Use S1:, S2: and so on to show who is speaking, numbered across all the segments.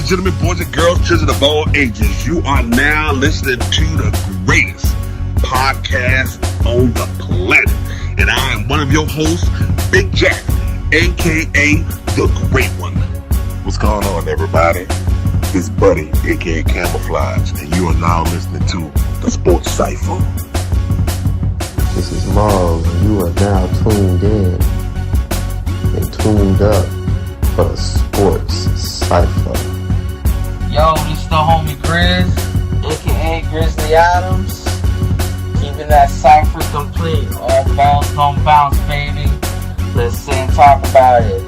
S1: and gentlemen, boys and girls, children of all ages, you are now listening to the greatest podcast on the planet. And I am one of your hosts, Big Jack, a.k.a. The Great One.
S2: What's going on, everybody? It's Buddy, a.k.a. Camouflage, and you are now listening to the Sports Cypher.
S3: This is Miles, and you are now tuned in and tuned up for the Sports Cypher.
S4: Yo, this is the homie Grizz, aka Grizzly Adams. Keeping that cipher complete. All balls don't bounce, baby. Let's sit and talk about it.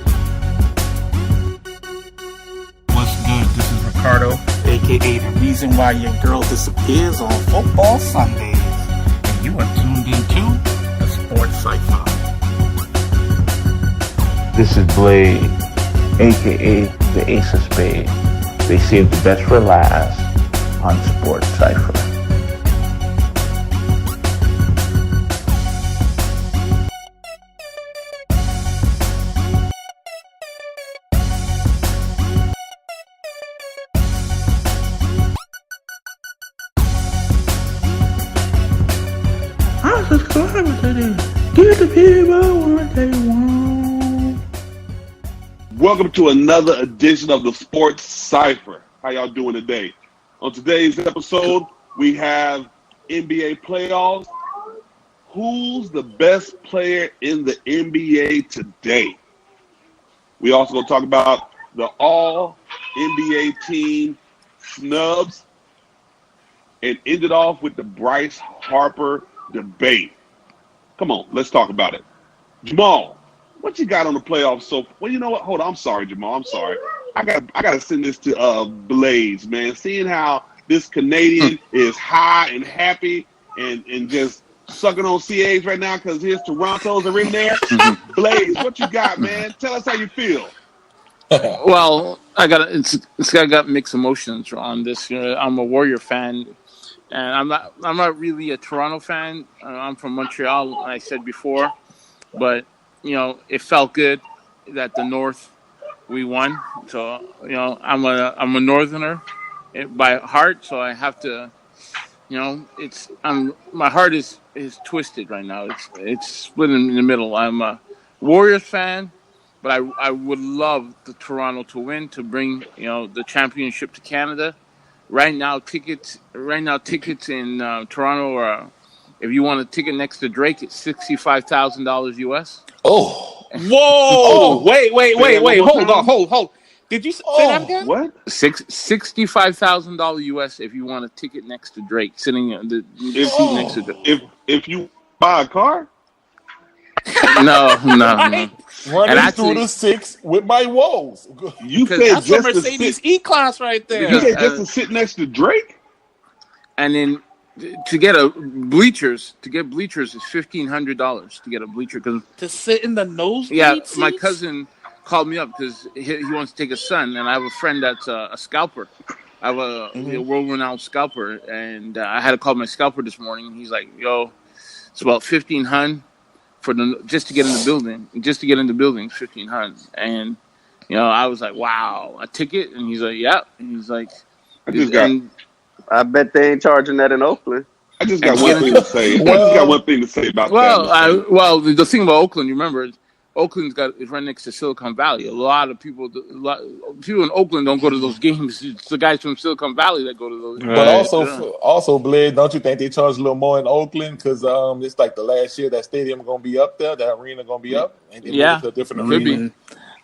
S5: What's good? This is Ricardo, aka the reason why your girl disappears on football Sundays. And you are tuned into the Sports Cypher.
S6: This is Blade, aka the Ace of Spades. They save the best for last on Sports Cypher.
S5: I'm subscribing to this. Give the people what they want.
S1: Welcome to another edition of the Sports Cypher. How y'all doing today? On today's episode, we have NBA playoffs. Who's the best player in the NBA today? We also going to talk about the all-NBA team snubs and end it off with the Bryce Harper debate. Come on, let's talk about it. Jamal, what you got on the playoffs? Well, you know what? Hold on. I'm sorry, Jamal. I'm sorry. I got to send this to Blaze, man. Seeing how this Canadian is high and happy and just sucking on CAs right now because his Torontos are in there. Blaze, what you got, man? Tell us how you feel.
S7: Well, I got mixed emotions on this. I'm a Warrior fan, and I'm not really a Toronto fan. I'm from Montreal, like I said before, but it felt good that the North we won. So I'm a Northerner by heart, so I have to. My heart is twisted right now. It's split in the middle. I'm a Warriors fan, but I would love the Toronto to win to bring the championship to Canada. Right now, tickets in Toronto are, if you want a ticket next to Drake, it's $65,000 US.
S5: Oh. Whoa. Wait. Hold. Did you say that again?
S1: What?
S7: $65,000 US if you want a ticket next to Drake, sitting in the seat next to Drake.
S1: If you buy a car?
S7: No.
S8: Running through the six with my woes.
S1: You said
S5: That's
S1: just
S5: a Mercedes E-Class right there.
S1: You said just to sit next to Drake?
S7: And then to get bleachers is $1,500 to get a bleacher
S5: to sit in the nosebleed seats?
S7: My cousin called me up because he wants to take his son, and I have a friend that's a scalper. I have a world-renowned scalper, and I had to call my scalper this morning, and he's like, "Yo, it's about $1,500 just to get in the building. Just to get in the building, $1,500." And I was like, "Wow, a ticket?" And he's like, "Yeah." And he's like,
S3: I bet they ain't charging that in Oakland.
S1: I just got one thing to say. About that.
S7: The thing about Oakland, you remember, Oakland's is right next to Silicon Valley. A lot of people in Oakland don't go to those games. It's the guys from Silicon Valley that go to those.
S8: Right. But also, Blade, don't you think they charge a little more in Oakland because it's like the last year that stadium gonna be up there, that arena gonna be up, and it's a different arena.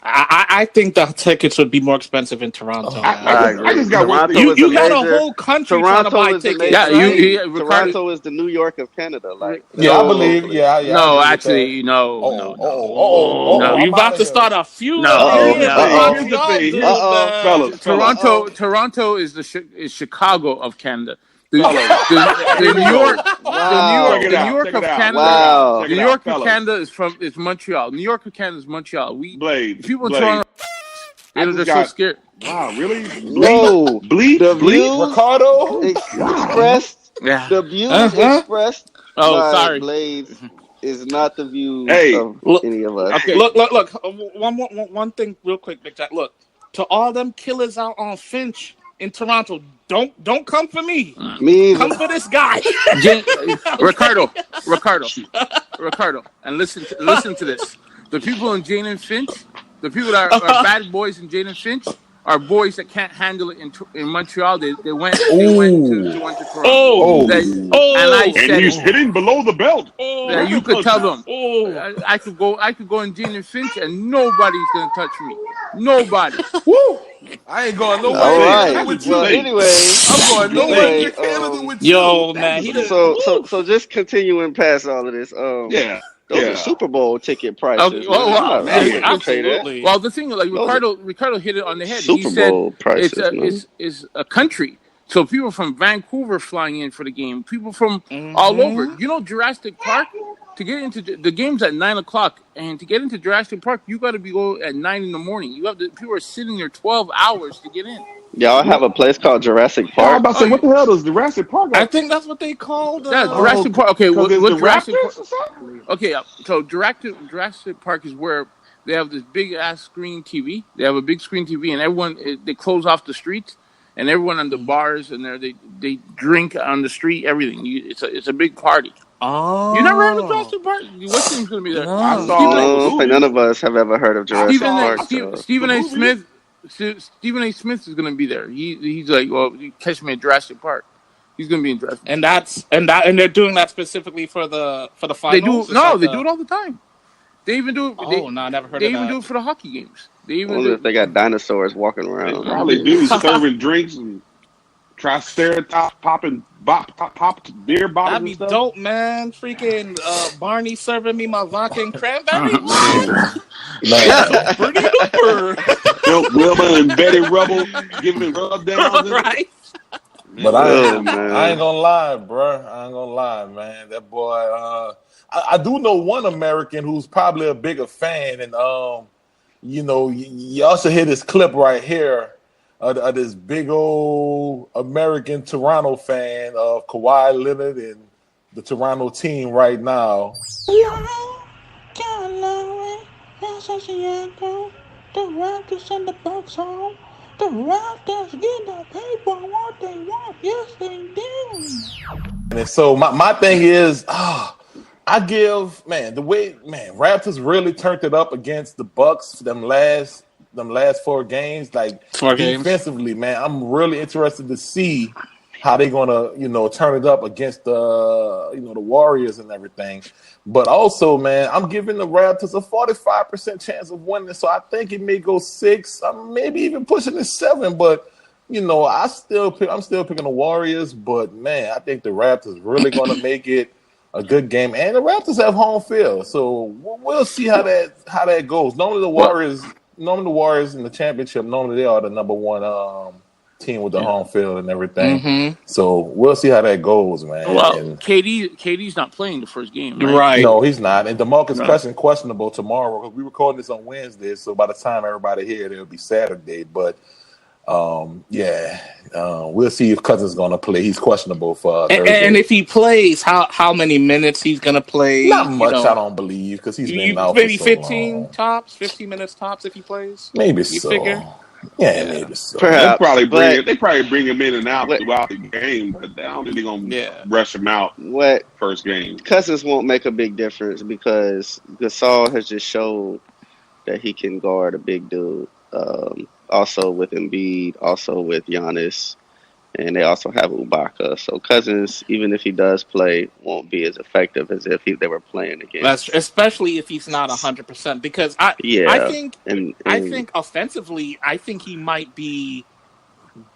S5: I think the tickets would be more expensive in Toronto.
S1: I just got one thing.
S5: You got a whole country trying to buy tickets.
S3: Toronto is the New York of Canada.
S8: I believe.
S7: No, actually, no.
S5: You about to start a feud?
S1: Here's the thing, fellas.
S7: Toronto is Chicago of Canada. The New York of Canada.
S3: Wow.
S7: New York of Canada is Montreal. New York of Canada is Montreal. People in Toronto, they're so scared.
S1: Wow, really?
S3: No,
S1: the views
S8: Ricardo
S3: expressed.
S7: Yeah.
S3: The views expressed.
S7: Sorry.
S3: Blaze is not the views of any of us.
S5: Okay, look. One thing, real quick, Big Jack. Look, to all them killers out on Finch in Toronto, don't come for me.
S9: Me
S5: Come
S9: either.
S5: for this guy.
S7: Ricardo, and listen to this. The people in Jane and Finch, the people that are bad boys in Jane and Finch, are boys that can't handle it in Montreal. They went to Toronto. And I said,
S1: and he's hitting below the belt.
S7: That you could tell them. I could go in Gene and Finch, and nobody's gonna touch me. Nobody.
S8: Woo! I ain't going nowhere.
S9: All right.
S8: I'm with you.
S9: Well, anyway,
S8: I'm going nowhere near Canada with
S5: yo,
S8: you.
S5: man,
S9: so just continuing past all of this. Those are Super Bowl ticket prices.
S7: Okay, well,
S5: absolutely.
S7: Well, the thing, like Ricardo hit it on the head.
S9: Super
S7: He said
S9: Bowl prices,
S7: it's a country. So people from Vancouver flying in for the game, people from all over. You know, Jurassic Park, to get into the game's at 9:00, and to get into Jurassic Park, you got to go at 9 in the morning. People are sitting there 12 hours to get in.
S9: Y'all have a place called Jurassic Park.
S1: I'm about to say, what the hell does Jurassic Park?
S5: I think that's what they called.
S7: Jurassic Park. Okay, what Jurassic Park?
S1: Park?
S7: Okay, so Jurassic Park is where they have this big ass screen TV. They have a big screen TV, and they close off the streets, and everyone on the bars and they drink on the street. Everything. It's a big party.
S5: Oh,
S7: you never heard of Jurassic Park? What team's gonna be there?
S9: None of us have ever heard of Jurassic Park.
S7: Stephen A. Smith. Stephen A. Smith is going to be there. He's like, well, you catch me at Jurassic Park. He's going to be in Jurassic Park.
S5: And they're doing that specifically for the finals.
S7: They do it all the time. They even do it.
S5: I never heard of that.
S7: They even do it for the hockey games.
S9: If they got dinosaurs walking around.
S1: They probably do serving drinks and Triceratops popping popped beer bottles.
S5: That'd be
S1: and stuff.
S5: dope, man. Freaking Barney serving me my vodka and cranberry. Pretty duper.
S1: Wilma and Betty Rubble giving rub downs.
S5: Right.
S8: But I ain't gonna lie, bro. I ain't gonna lie, man. That boy. I do know one American who's probably a bigger fan, and y'all should hear this clip right here of this big old American Toronto fan of Kawhi Leonard and the Toronto team right now.
S5: The Raptors and the Bucks home. The Raptors get the people what they want. Yes, they do.
S8: And so my thing is, I give the way Raptors really turned it up against the Bucks them last 4 games. Like defensively, man, I'm really interested to see how they're gonna turn it up against the the Warriors and everything. But also, man, I'm giving the Raptors a 45% chance of winning, so I think it may go 6. I'm maybe even pushing it 7. But I'm still picking the Warriors. But man, I think the Raptors really going to make it a good game, and the Raptors have home field, so we'll see how that goes. Normally the Warriors in the championship, normally they are the number 1 team with the home field and everything. Mm-hmm. So we'll see how that goes, man.
S7: Well, KD's not playing the first game, right?
S8: No, he's not. And DeMarcus Cousins questionable tomorrow, because we recording this on Wednesday, so by the time everybody here, it'll be Saturday. But we'll see if Cousins is going to play. He's questionable for Thursday.
S5: And if he plays, how many minutes he's going to play?
S8: Not much, I don't believe, because he's been out
S5: maybe
S8: for so
S5: 15
S8: long.
S5: tops, 15 minutes tops if he plays.
S8: Maybe
S5: you
S8: so.
S5: Figure?
S8: Yeah, maybe so.
S1: They probably bring him in and out throughout the game, but I don't think they're gonna rush him out first game.
S9: Cousins won't make a big difference because Gasol has just showed that he can guard a big dude. Also with Embiid, also with Giannis, and they also have Ibaka. So Cousins, even if he does play, won't be as effective as if they were playing against.
S5: Especially if he's not 100%. Because I think offensively, I think he might be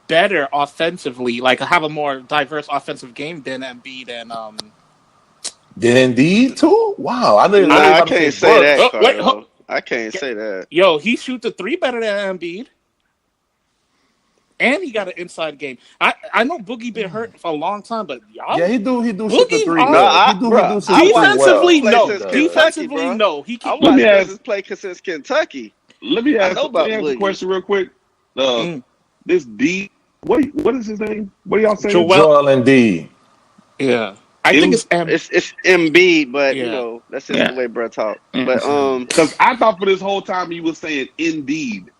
S5: better offensively, like have a more diverse offensive game than Embiid and
S8: Then Embiid too? Wow, I
S9: can't say that. I can't say that.
S5: Yo, he shoots the 3 better than Embiid. And he got an inside game. I know Boogie been hurt for a long time, but y'all,
S8: he do shoot the 3.
S5: Defensively, no. He can
S9: play since Kentucky.
S1: Let me ask a question real quick. This D, what is his name? What are y'all saying?
S8: Joel Embiid.
S5: Yeah. I think it's
S9: Embiid, but that's just the way bro talk. But
S1: because I thought for this whole time he was saying Indeed.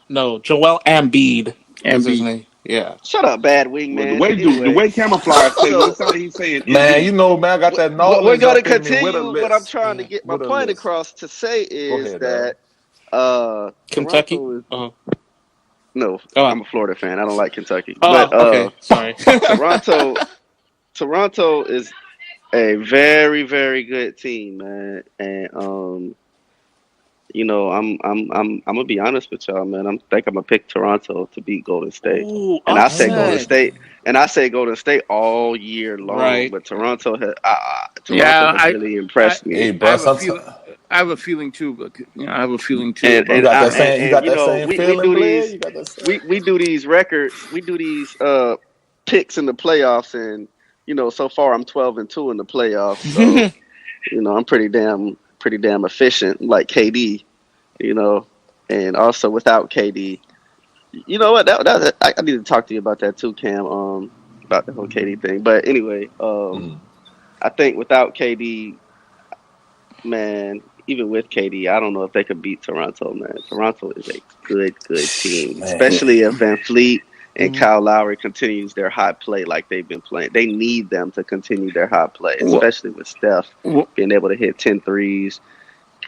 S5: No, Joel Embiid is his name. Yeah.
S9: Shut up, bad wingman.
S1: Well, the way Camouflage said,
S9: So,
S1: it sounds like he's saying
S8: Man,
S1: Embiid.
S8: you know, man, I got that
S9: we're
S8: knowledge
S9: going to
S8: up in me with a
S9: continue. What I'm
S8: list.
S9: trying to get my
S8: With a
S9: point
S8: list.
S9: across to say is
S8: ahead,
S9: that
S5: Kentucky?
S9: Toronto is,
S5: Oh.
S9: no, I'm a Florida fan. I don't like Kentucky.
S5: Oh,
S9: but
S5: okay. Sorry.
S9: Toronto is a very, very good team, man. And you know, I'm gonna be honest with y'all, man. I'm gonna pick Toronto to beat Golden State.
S5: Ooh,
S9: and I say Golden
S5: upset.
S9: State, all year long.
S5: Right.
S9: But Toronto has really impressed me.
S8: Hey, bro,
S7: I have a feeling too, but I have a feeling too.
S9: And
S8: you got that
S9: we
S8: feeling,
S9: do
S8: Blair?
S9: these we do these records, we do these picks in the playoffs, and you know, so far I'm 12-2 in the playoffs. So you know, I'm pretty damn efficient, like KD. You know, and also without KD, you know what? I need to talk to you about that too, Cam. About the whole KD thing. But anyway, I think without KD, man, even with KD, I don't know if they could beat Toronto, man. Toronto is a good team, especially if Van Fleet and Kyle Lowry continues their hot play like they've been playing. They need them to continue their hot play, especially with Steph being able to hit 10 threes.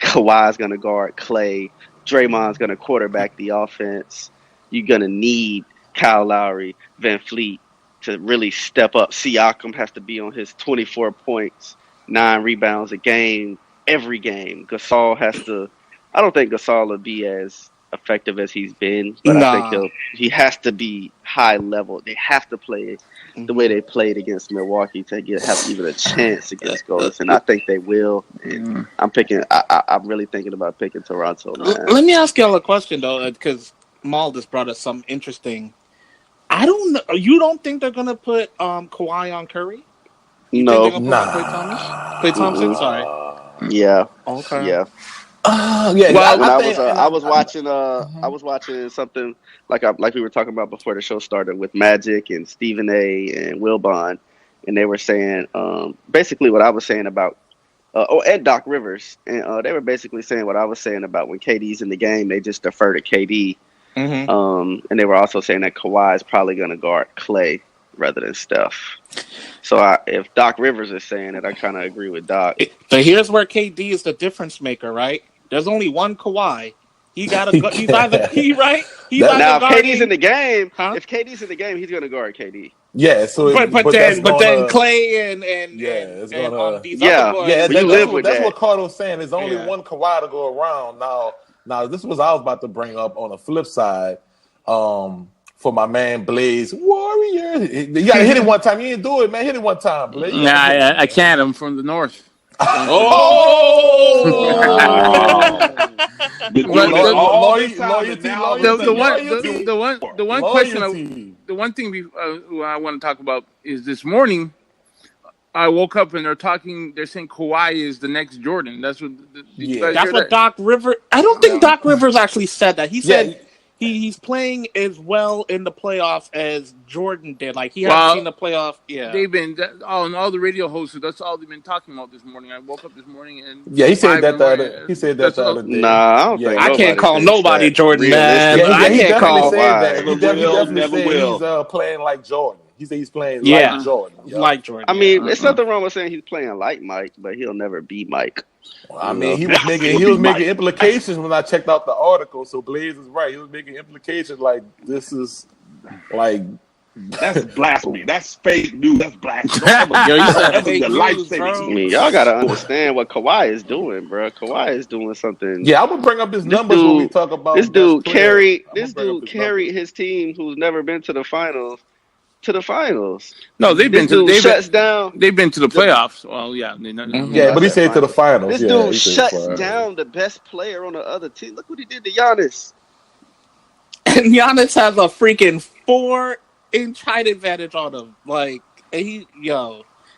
S9: Kawhi's going to guard Clay. Draymond's going to quarterback the offense. You're going to need Kyle Lowry, Van Fleet to really step up. Siakam has to be on his 24 points, 9 rebounds a game, every game. Gasol has to – I don't think Gasol will be as effective as he's been, but I think he has to be high level. They have to play the way they played against Milwaukee to have even a chance against Golden State. And I think they will. And I'm really thinking about picking Toronto, man.
S5: Let me ask y'all a question though, because Maul just brought us some interesting. I don't know. You don't think they're gonna put Kawhi on Curry?
S9: No,
S5: Klay Thompson. Sorry.
S9: Yeah.
S5: Okay.
S9: Yeah.
S5: Well,
S9: I was watching something like we were talking about before the show started with Magic and Stephen A. and Will Bond, and they were saying basically what I was saying about and Doc Rivers, and they were basically saying what I was saying about when KD's in the game, they just defer to KD, and they were also saying that Kawhi is probably going to guard Clay rather than Steph. So if Doc Rivers is saying it, I kind of agree with Doc.
S5: But here's where KD is the difference maker, right? There's only one Kawhi. He got to go. He's either right. He's
S9: now,
S5: if
S9: KD's in the game, if KD's in the game, he's going to guard KD.
S8: Yeah. So,
S5: but then Clay and
S8: it's
S5: and
S8: gonna
S5: these other boys.
S8: That's what Carter's saying. There's only one Kawhi to go around. Now this is what I was about to bring up on the flip side. For my man Blaze Warrior, you gotta hit it one time. You didn't do it, man. Hit it one time, Blaze.
S7: Nah, I can't. I'm from the north. The one thing I want to talk about is this morning. I woke up and they're saying Kawhi is the next Jordan. That's what.
S5: That's what Doc Rivers. I don't think Doc Rivers actually said that. He said he's playing as well in the playoffs as Jordan did. Like he hasn't seen the playoff. Yeah,
S7: they've been all the radio hosts. That's all they've been talking about this morning. I woke up this morning and
S8: he said that the other day.
S9: Nah, I don't think
S5: I can't call nobody Jordan, man.
S8: I can't call
S1: that.
S8: He definitely said he's playing like Jordan. He said he's playing like Jordan.
S5: Like Jordan.
S9: I mean, it's nothing wrong with saying he's playing like Mike, but he'll never be Mike.
S8: Well, I mean, he was making implications when I checked out the article. So Blaze is right. He was making implications like this is like
S1: that's blasphemy. That's fake news. That's blasphemy.
S9: I mean, y'all gotta understand what Kawhi is doing, bro. Kawhi is doing something.
S8: Yeah, I would bring up his numbers when we talk about
S9: this dude. Carried his team, who's never been to the finals. To the finals.
S7: No, they've been to the playoffs. Well, yeah,
S8: but he said to the finals.
S9: This dude shuts down the best player on the other team. Look what he did to Giannis.
S5: And Giannis has a freaking 4-inch height advantage on him. Like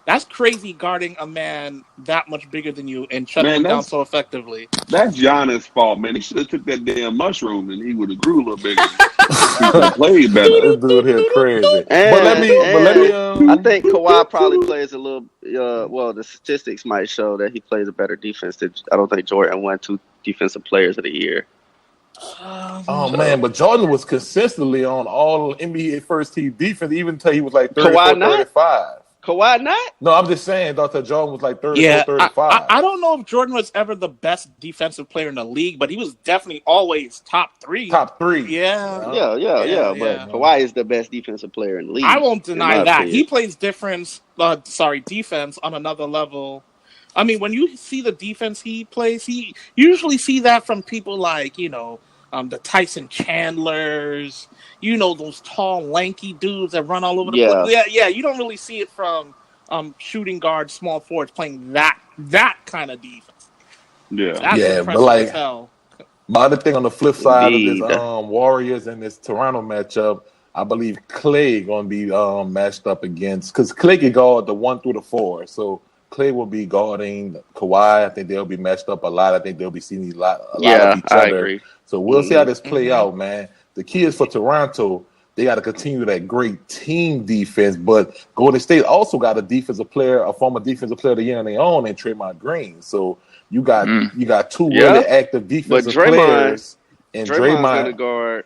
S5: that's crazy guarding a man that much bigger than you and shutting him down so effectively.
S1: That's Giannis' fault, man. He should have took that damn mushroom and he would have grew a little bigger. Played better.
S8: This dude here crazy.
S9: I think Kawhi probably plays a little. The statistics might show that he plays a better defense. I don't think Jordan won 2 defensive players of the year.
S8: Oh man, but Jordan was consistently on all NBA first team defense, even until he was like 34, 35.
S9: Kawhi not?
S8: No, I'm just saying, Dr. Jordan was like 34, 35.
S5: I don't know if Jordan was ever the best defensive player in the league, but he was definitely always top 3.
S8: Top 3.
S9: Yeah. But Kawhi is the best defensive player in the league.
S5: I won't deny that.
S9: Opinion.
S5: He plays defense on another level. I mean, when you see the defense he plays, you usually see that from people like, the Tyson Chandlers, those tall, lanky dudes that run all over the place. Yeah, you don't really see it from shooting guards, small forwards playing that kind of defense.
S1: Yeah.
S5: That's impressive
S8: but like,
S5: as hell.
S8: My other thing on the flip side of this Warriors and this Toronto matchup, I believe Clay going to be matched up against, because Clay can guard the 1 through the 4. So Clay will be guarding Kawhi. I think they'll be matched up a lot. I think they'll be seeing a lot of each other. I agree. So we'll see how this play out, man. The key is for Toronto, they got to continue that great team defense. But Golden State also got a former defensive player of the year on their own, and Draymond Green. So you got 2 really active defensive players. And
S9: Draymond's going to guard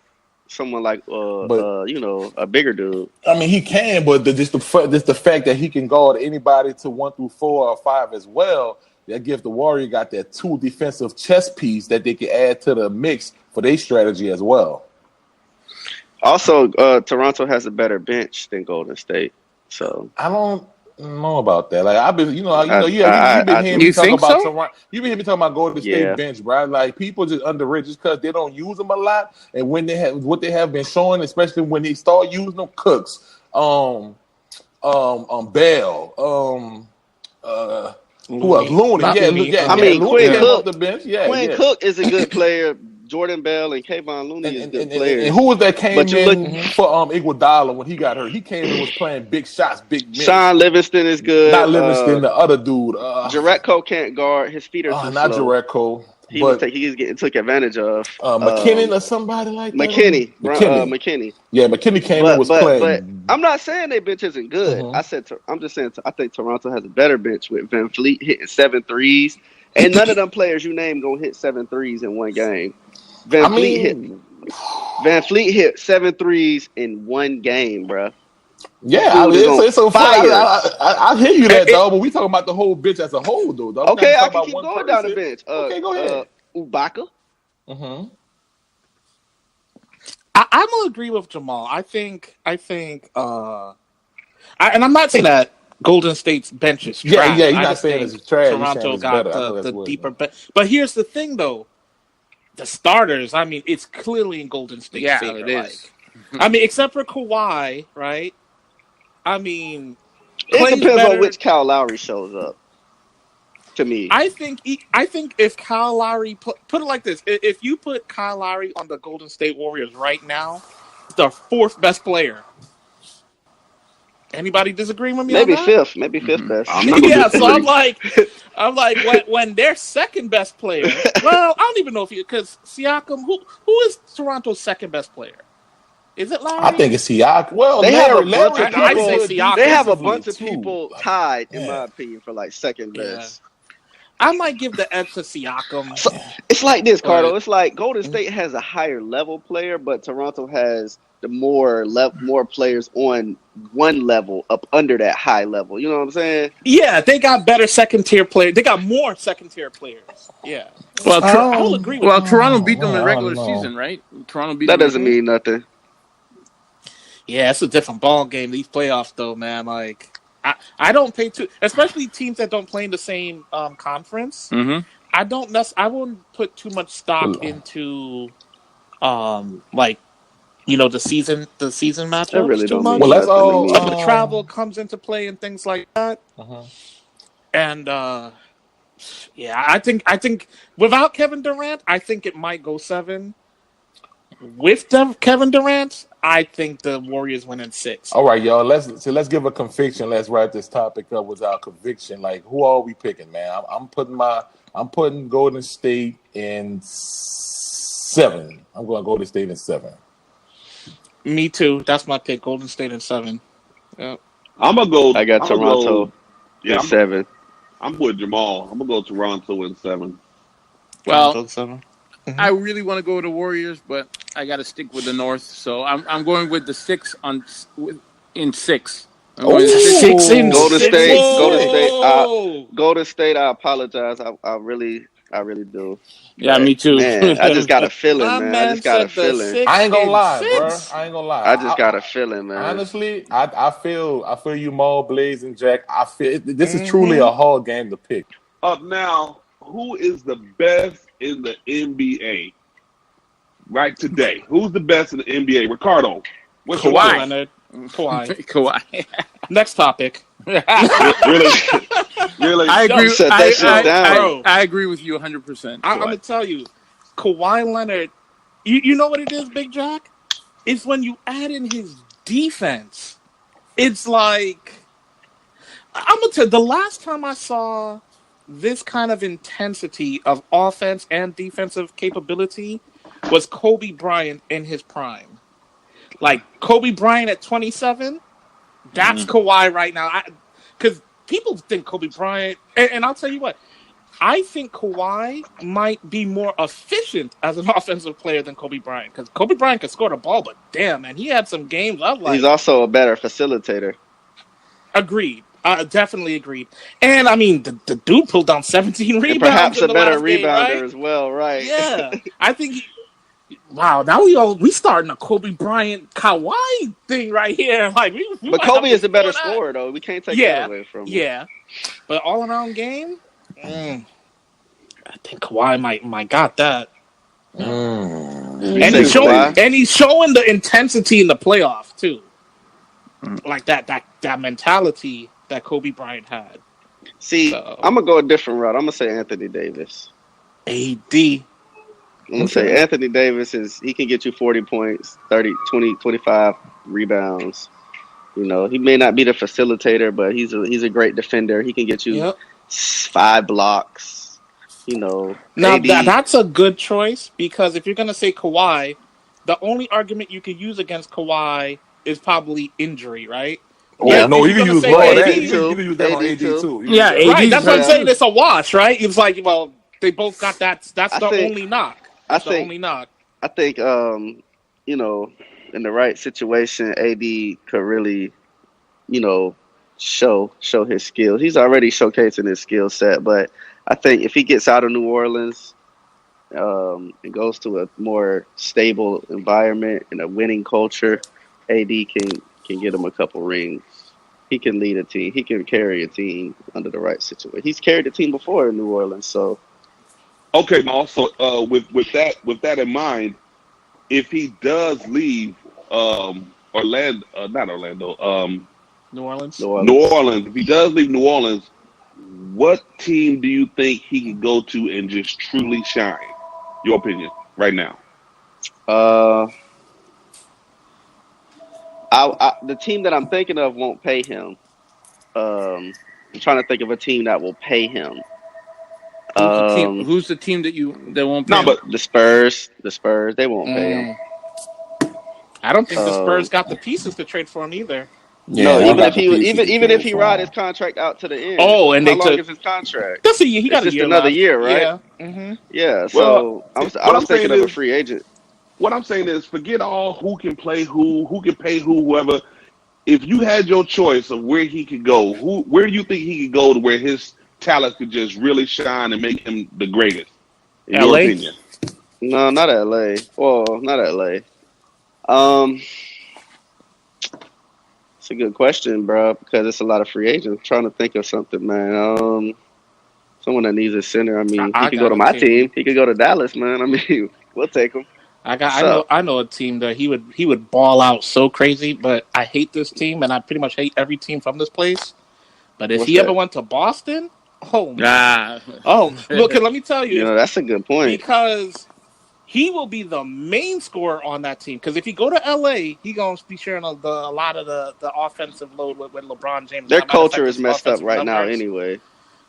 S9: someone like a bigger dude.
S8: I mean, he can, but just the fact that he can guard anybody to 1 through 4 or 5 as well, that gives the Warrior got that 2 defensive chess piece that they can add to the mix for their strategy as well.
S9: Also, Toronto has a better bench than Golden State, so
S8: I don't know about that. Like I've been, you've been hearing me talk about Toronto. You've been hearing me talking about Golden State bench, bro. Like people just underrate just because they don't use them a lot, and when they have what they have been showing, especially when they start using them, Cooks, Bell, who else? Looney.
S9: Quinn Cook. The bench. Quinn Cook is a good player. Jordan Bell and Kayvon Looney is good players.
S8: And who was that came in for Iguodala when he got hurt? He came in and was playing big shots, big minutes.
S9: Sean Livingston is good.
S8: Not Livingston, the other dude.
S9: Jaretko can't guard. His feet are too
S8: not
S9: slow.
S8: Jaretko.
S9: He's getting took advantage of.
S8: McKinnon or somebody like that?
S9: McKinney.
S8: Yeah, McKinney came in and was playing.
S9: But I'm not saying their bench isn't good. I'm just saying I think Toronto has a better bench with Van Fleet hitting 7 threes. And none of them players you name gonna hit 7 threes in one game. Van Fleet hit 7 threes in one game, bro.
S8: Yeah, it's so fire. I hear you that, though, but we talking about the whole bench as a whole, though.
S9: Okay, I can keep going down the bench.
S8: Okay, go ahead.
S9: Ibaka.
S5: I'm gonna agree with Jamal. I think, and I'm not saying that Golden State's bench is trash.
S8: Yeah, you're not saying it's trash.
S5: Toronto got the deeper bench. But here's the thing, though. The starters, I mean, it's clearly in Golden State's favor.
S7: It is.
S5: I mean, except for Kawhi, right? I mean,
S9: it depends on which Kyle Lowry shows up. To me,
S5: I think if Kyle Lowry put it like this, if you put Kyle Lowry on the Golden State Warriors right now, the 4th best player. Anybody disagree with me?
S9: Maybe
S5: on that?
S9: Maybe fifth best.
S5: So I'm like, when their 2nd best player. Well, I don't even know because Siakam. Who is Toronto's 2nd best player? Is it Lowry?
S8: I think it's Siakam. Well,
S9: they have a bunch of
S5: too.
S9: People tied, in my opinion, for like 2nd best.
S5: I might give the edge to Siakam.
S9: So, it's like this, Cardo. It's like Golden State has a higher level player, but Toronto has the more players on one level up under that high level. You know what I'm saying?
S5: Yeah, they got better 2nd-tier players. They got more 2nd-tier players. Yeah.
S7: Well,
S5: I'll agree with you.
S7: Toronto beat them in regular season, right?
S9: That doesn't mean nothing.
S5: Yeah, it's a different ball game. These playoffs, though, man. Like, I don't pay especially teams that don't play in the same conference.
S7: Mm-hmm.
S5: I wouldn't put too much stock into, the season matchups.
S9: That really
S5: too
S9: don't
S5: much.
S9: mean
S8: that's all.
S5: Some of the travel comes into play and things like that. And I think without Kevin Durant, I think it might go 7. With Kevin Durant, I think the Warriors win in 6.
S8: All right, y'all. Let's give a conviction. Let's wrap this topic up with our conviction. Like, who are we picking, man? I'm putting Golden State in 7. I'm going to Golden State in 7.
S5: Me too. That's my pick. Golden State in 7. Yep.
S1: I'm gonna go.
S9: I got Toronto in 7.
S1: I'm with Jamal. I'm gonna go Toronto in 7.
S5: Well, 7.
S7: I really want to go with the Warriors, but I got to stick with the North. So I'm going with the 6 in 6. I'm going
S5: 6 in
S9: Golden
S5: 6.
S9: State.
S5: Whoa.
S9: Golden State. I apologize. I really do.
S7: Yeah,
S9: But,
S7: me too.
S9: Man, I just got a feeling,
S5: My
S9: man.
S5: man
S9: I just got a
S5: said the
S9: feeling.
S5: 6
S8: I ain't gonna
S5: in
S8: lie,
S5: 6.
S8: bro. I ain't gonna lie.
S9: I just got a feeling, man.
S8: Honestly, I feel you, Maul, Blaze, and Jack. I feel this is truly a hard game to pick.
S1: Up now, who is the best in the NBA right today? Who's the best in the NBA? Ricardo. What's your
S5: Kawhi
S1: choice?
S5: Leonard.
S7: Kawhi.
S5: Next topic.
S1: Really?
S7: I agree.
S9: Shut that shit down.
S7: I agree with you 100%.
S5: I'm gonna tell you, Kawhi Leonard. You know what it is, Big Jack? It's when you add in his defense. It's like I'm gonna tell you, the last time I saw this kind of intensity of offense and defensive capability was Kobe Bryant in his prime. Like Kobe Bryant at 27, that's Kawhi right now. Because people think Kobe Bryant, and I'll tell you what, I think Kawhi might be more efficient as an offensive player than Kobe Bryant. Because Kobe Bryant could score the ball, but damn, man, he had some games. I was like,
S9: he's also a better facilitator.
S5: Agreed. Definitely agreed. And I mean, the dude pulled down 17 rebounds.
S9: And perhaps
S5: in
S9: a
S5: the
S9: better
S5: last
S9: rebounder
S5: game, right?
S9: as well, right?
S5: Yeah, I think. Wow, now we starting a Kobe Bryant Kawhi thing right here. Like,
S9: but Kobe is a better scorer, though. We can't take that away from him.
S5: Yeah, but all around game, I think Kawhi might got that. And he's showing the intensity in the playoffs too, like that mentality that Kobe Bryant had.
S9: See, I'm gonna go a different route. I'm gonna say Anthony Davis.
S5: AD.
S9: I'm going to say Anthony Davis he can get you 40 points, 30, 20, 25 rebounds. You know, he may not be the facilitator, but he's a great defender. He can get you 5 blocks. You know,
S5: now that's a good choice because if you're going to say Kawhi, the only argument you could use against Kawhi is probably injury, right?
S8: No, you can use that.
S9: You
S8: can use that on AD too.
S7: Yeah,
S5: right. That's what I'm saying. It's a wash, right? It's like, well, they both got that. That's the only knock. I think,
S9: you know, in the right situation, AD could really, you know, show his skills. He's already showcasing his skill set, but I think if he gets out of New Orleans and goes to a more stable environment and a winning culture, AD can get him a couple rings. He can lead a team. He can carry a team under the right situation. He's carried a team before in New Orleans, so.
S1: Okay, also with that in mind, if he does leave New Orleans. If he does leave New Orleans, what team do you think he can go to and just truly shine? Your opinion right now.
S9: The team that I'm thinking of won't pay him. I'm trying to think of a team that will pay him.
S7: Who's the team that won't pay him?
S9: But the Spurs, they won't pay him.
S5: I don't think the Spurs got the pieces to trade for him either.
S9: Yeah, no, even if he ride his contract out to the end.
S5: Oh, and
S9: how long is his contract?
S5: That's he got
S9: just
S5: a year
S9: another
S5: left.
S9: year, right?
S5: Yeah. Mm-hmm.
S9: Yeah. So I was thinking of a free agent.
S1: What I'm saying is, forget all who can play who can pay whoever. If you had your choice of where he could go, where do you think he could go to where his talent could just really shine and make him the greatest? In your opinion?
S9: No, not LA. Well, not LA. It's a good question, bro, because it's a lot of free agents. I'm trying to think of something, man. Someone that needs a center. I mean, he could go to my team. He could go to Dallas, man. I mean, we'll take him.
S5: I know a team that he would ball out so crazy, but I hate this team, and I pretty much hate every team from this place. But if ever went to Boston, look, let me tell you.
S9: You know, that's a good point.
S5: Because he will be the main scorer on that team. Because if he go to LA, he gonna be sharing a lot of the offensive load with LeBron James.
S9: Their culture is messed up right now, anyway.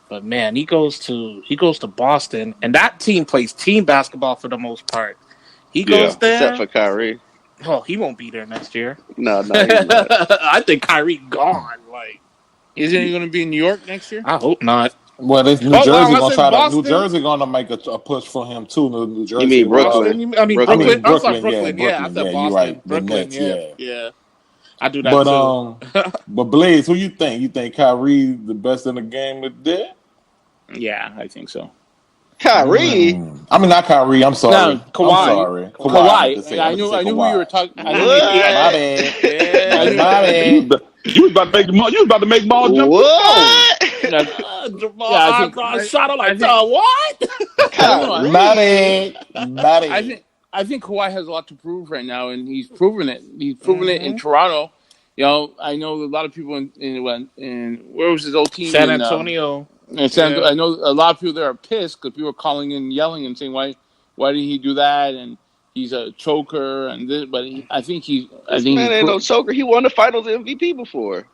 S5: But man, he goes to Boston, and that team plays team basketball for the most part. He goes there,
S9: except for Kyrie.
S5: Oh, he won't be there next year.
S9: No, he's not.
S5: I think Kyrie gone. Like,
S7: isn't he going to be in New York next year?
S5: I hope not.
S8: Well, this New Jersey gonna try to.
S5: Boston?
S8: New Jersey gonna make a push for him too. New Jersey.
S9: You mean Brooklyn?
S5: Brooklyn. I'm sorry,
S8: Brooklyn.
S5: Yeah, I said
S8: yeah,
S5: Boston.
S8: you're right.
S5: Brooklyn.
S8: The Nets,
S5: yeah. I do that too.
S8: But Blaze, who you think? You think Kyrie the best in the game with that?
S7: Yeah, I think so.
S9: Kyrie?
S8: I mean, not Kyrie. I'm sorry.
S7: No, Kawhi.
S8: I'm sorry.
S7: Kawhi. I knew who you were talking.
S8: My bad.
S1: Yeah. My bad. You was about to make ball jump.
S9: What?
S5: Jamal shot him like what?
S8: My bad.
S7: I think Kawhi has a lot to prove right now, and he's proven it. He's proven it in Toronto. You know, I know a lot of people in where was his old team?
S5: San Antonio.
S7: I know a lot of people there are pissed because people are calling and yelling and saying why did he do that, and he's a choker and this. But I think he's
S9: ain't no choker. He won the Finals MVP before.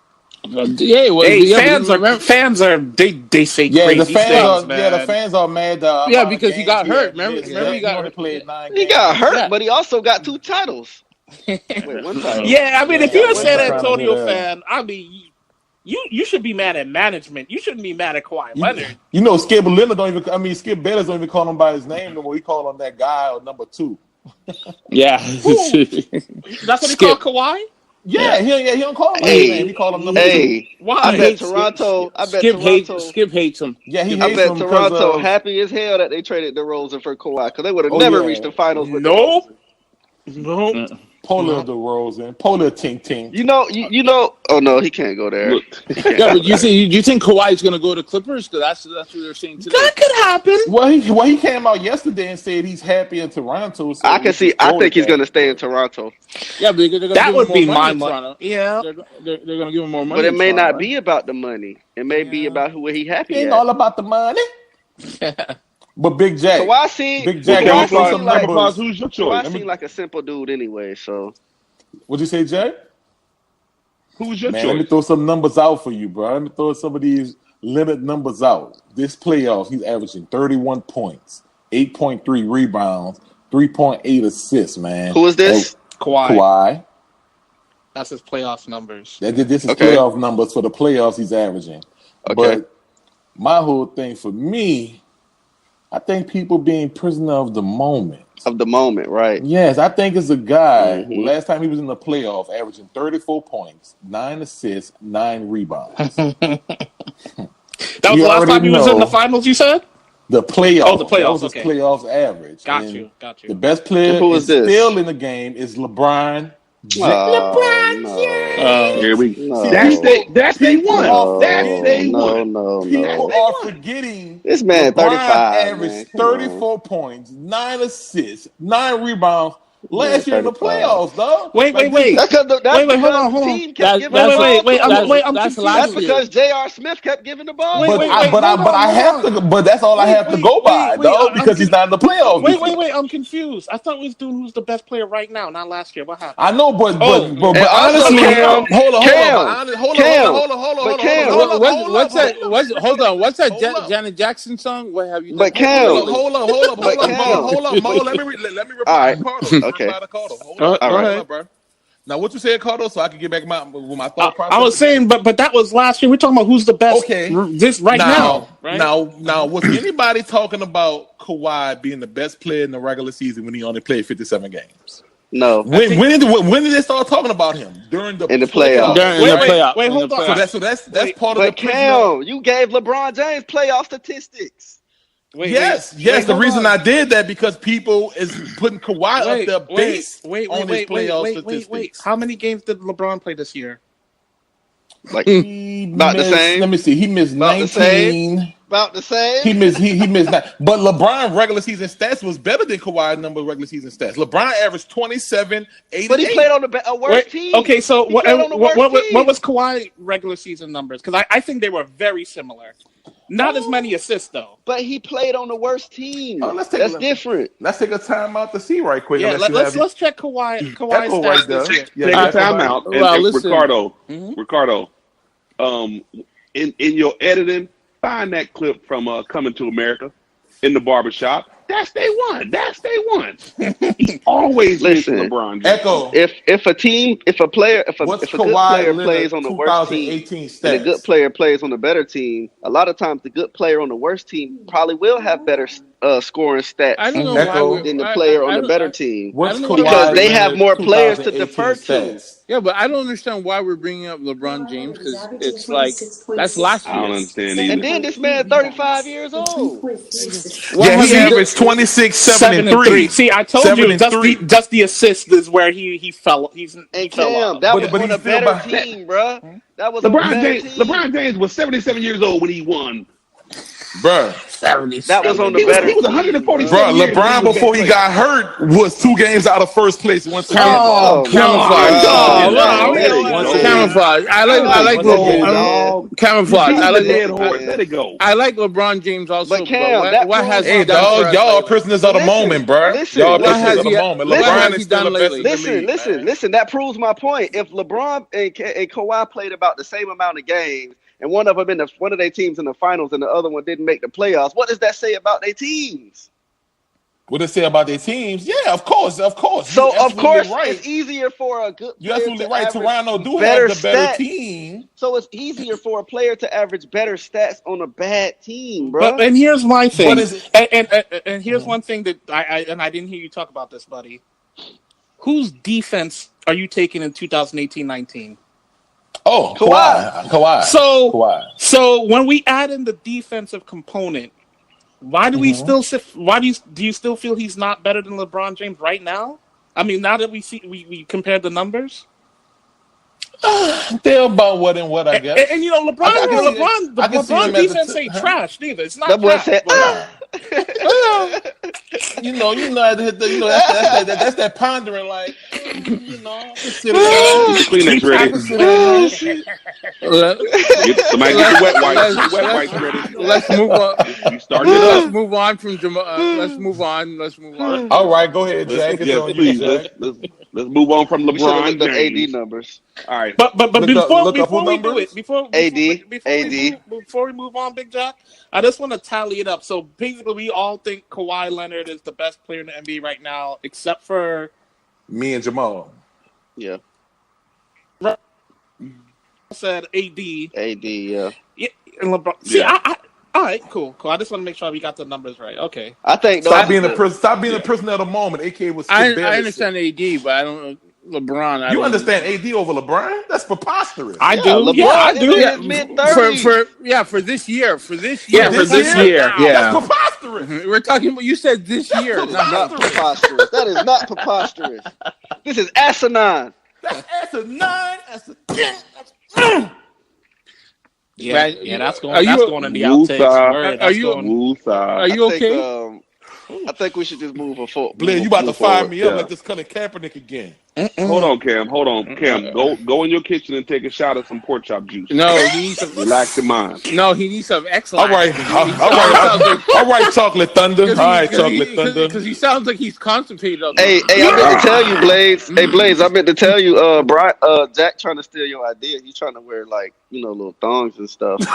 S5: Fans are they say crazy things, man.
S8: The fans are mad.
S7: Because he got hurt. Remember he got
S8: played 9
S9: games. He got hurt, but he also got 2 titles. Wait, 1 title.
S5: Yeah, I mean, if you're a San Antonio fan, I mean, you should be mad at management. You shouldn't be mad at Kawhi Leonard.
S8: You know, Skip Bayless don't even call him by his name no more. He call him that guy or number 2.
S7: Yeah,
S5: that's what he called Kawhi.
S8: Yeah, he don't call him by his name. He call him number 2.
S9: Why? I bet Toronto.
S7: Skip hates him.
S8: Yeah, he hates him.
S9: I bet Toronto happy as hell that they traded DeRozan for Kawhi because they would have never reached the finals with DeRozan.
S5: Nope.
S8: Polar DeRozan, Polar Ting Ting.
S9: You know. Oh no, he can't go there.
S7: Yeah, but you think Kawhi's going to go to Clippers? Because that's what they're saying today.
S5: That could happen.
S8: Well, he came out yesterday and said he's happy in Toronto. So
S9: I think he's going to stay in Toronto.
S7: Yeah, but
S5: that would be my money. Yeah,
S7: they're going to give him more money.
S9: But it may not be about the money. It may be about who he happy.
S8: It ain't all about the money. But Big Jack,
S1: who's your choice?
S9: Kawhi seemed like a simple dude anyway. So,
S8: what'd you say, Jack?
S1: Who's your choice?
S8: Let me throw some numbers out for you, bro. Let me throw some of these limit numbers out. This playoff, he's averaging 31 points, 8.3 rebounds, 3.8 assists. Man,
S9: who is this?
S8: Kawhi.
S5: That's his playoff numbers.
S8: This is playoff numbers for the playoffs he's averaging. Okay. But my whole thing for me, I think people being prisoner of the moment.
S9: Of the moment, right?
S8: Yes, I think it's a guy. Last time he was in the playoff, averaging 34 points, 9 assists, 9 rebounds.
S5: That was the last time he was in the finals, you said?
S8: The playoffs.
S5: Oh, the playoffs.
S8: That was his playoffs average.
S5: Got you.
S8: The best player still in the game is LeBron.
S1: Here we go.
S9: That's
S1: day one. That's day one.
S8: People are forgetting
S9: this man.
S8: LeBron
S9: 35
S8: averaged 34 points, 9 assists, 9 rebounds. Last year in the playoffs, dog.
S5: Wait.
S9: That's because
S5: That's
S9: because J.R. Smith kept giving the ball.
S8: But that's all I have to go by, dog, because he's not in the playoffs.
S5: Wait. I'm confused. I thought we was doing who's the best player right now, not last year. What happened?
S8: I know, but honestly, hold on.
S7: What's that? Hold on. What's that Janet Jackson song? What have you done?
S9: But Cam,
S8: hold on, Mo. Let me reply.
S9: Okay.
S8: Hold on, bro. Now, what you said, Cardo, so I can get back with my thought process.
S5: I was saying, but that was last year. We're talking about who's the best.
S8: Okay.
S5: This now. Right?
S8: Now, was anybody talking about Kawhi being the best player in the regular season when he only played 57 games?
S9: No.
S8: When did they start talking about him? During the
S9: playoffs.
S5: Wait, hold on.
S8: So that's part of the
S9: Cam, you gave LeBron James playoff statistics.
S8: Yes. The reason I did that because people is putting Kawhi up there based on his playoff statistics.
S5: Wait. How many games did LeBron play this year?
S9: Like about the same.
S8: Let me see. He missed 19.
S9: About the same.
S8: He missed 9. But LeBron regular season stats was better than Kawhi's number of regular season stats. LeBron averaged 27, 8.
S9: But he played on a worse team.
S5: Okay, so what was Kawhi regular season numbers? Because I think they were very similar. Not as many assists though.
S9: But he played on the worst team.
S8: That's
S9: different.
S8: Let's take a time out to see right quick.
S5: Yeah, let's check Kawhi's stats this year.
S1: Take a time out. Ricardo, in your editing, find that clip from Coming to America in the barbershop. That's they won. He always
S9: listen.
S1: LeBron James.
S8: Echo.
S9: If a good player plays on the worst team, and a good player plays on the better team, a lot of times the good player on the worst team probably will have better scoring stats than the player on the better team. Because they have more players to defer to.
S7: Yeah, but I don't understand why we're bringing up LeBron James because it's like that's last year.
S1: I don't understand either.
S9: And then this man 35 years old.
S8: Yeah, he averaged 26, 7 and 3.
S5: See, I told you just the assist is where he fell. He fell off.
S9: That was on a better team, bro. That was
S1: LeBron James was 77 years old when he won.
S8: Bruh.
S9: That was on the better.
S1: He was 147.
S8: Bro, LeBron before he got hurt was 2 games out of first place. Once again.
S7: Camouflage. I like camouflage. I like LeBron James also.
S9: But Cam,
S7: what has
S8: he done? Y'all are prisoners of the moment, bro. Y'all are prisoners of the moment. LeBron is still the best.
S9: Listen. That proves my point. If LeBron and Kawhi played about the same amount of games, and one of them one of their teams in the finals, and the other one didn't make the playoffs, what does that say about their teams?
S8: What does it say about their teams? Yeah, of course. So
S9: of course, it's easier for a good.
S8: You're absolutely right. Toronto do have the better team.
S9: So it's easier for a player to average better stats on a bad team, bro.
S5: And here's my thing. And here's one thing that I didn't hear you talk about this, buddy. Whose defense are you taking in 2018-19?
S8: Oh, Kawhi.
S5: So when we add in the defensive component, why do we still? Why do you still feel he's not better than LeBron James right now? I mean, now that we compared the numbers,
S8: they're about what and what, I guess.
S5: And LeBron defense ain't trash neither. It's not trash.
S8: That's that pondering, like,
S1: Kleenex ready. Somebody get the wet wipes ready.
S7: Let's move on.
S1: You started it up.
S7: Let's move on from Jamal. Let's move on.
S8: All right, go ahead, Jack.
S1: Let's move on from LeBron
S9: James. AD numbers.
S1: All right,
S5: but before we do it, before we move on, Big Jack, I just want to tally it up. So basically, we all think Kawhi Leonard is the best player in the NBA right now, except for
S8: me and Jamal.
S9: Yeah.
S5: Said AD.
S9: Yeah.
S5: And LeBron. See, all right, cool. I just want to make sure we got the numbers right. Okay.
S9: I think
S8: stop being a prisoner of the moment. AK was.
S7: I understand AD, but I don't. LeBron.
S8: You understand AD over LeBron? That's preposterous.
S5: I do.
S9: LeBron,
S5: I do.
S7: For this year.
S5: Yeah.
S8: That's preposterous.
S7: We're talking about. You said this year.
S9: Not preposterous. That is not preposterous. This is asinine.
S8: That's asinine.
S5: That's going in the outtakes.
S7: Are you okay?
S9: I think we should just move forward.
S8: Blair, you about to fire me up like this Colin Kaepernick again.
S1: Hold on, Cam. Go in your kitchen and take a shot of some pork chop juice.
S7: No, he needs some.
S1: Relax your mind.
S7: No, he needs some excellence.
S8: All right, Chocolate Thunder.
S7: Because he sounds like he's constipated.
S9: Hey, I meant to tell you, Blaze. Hey, Blaze, I meant to tell you, Jack trying to steal your idea. He's trying to wear little thongs and stuff.
S1: No.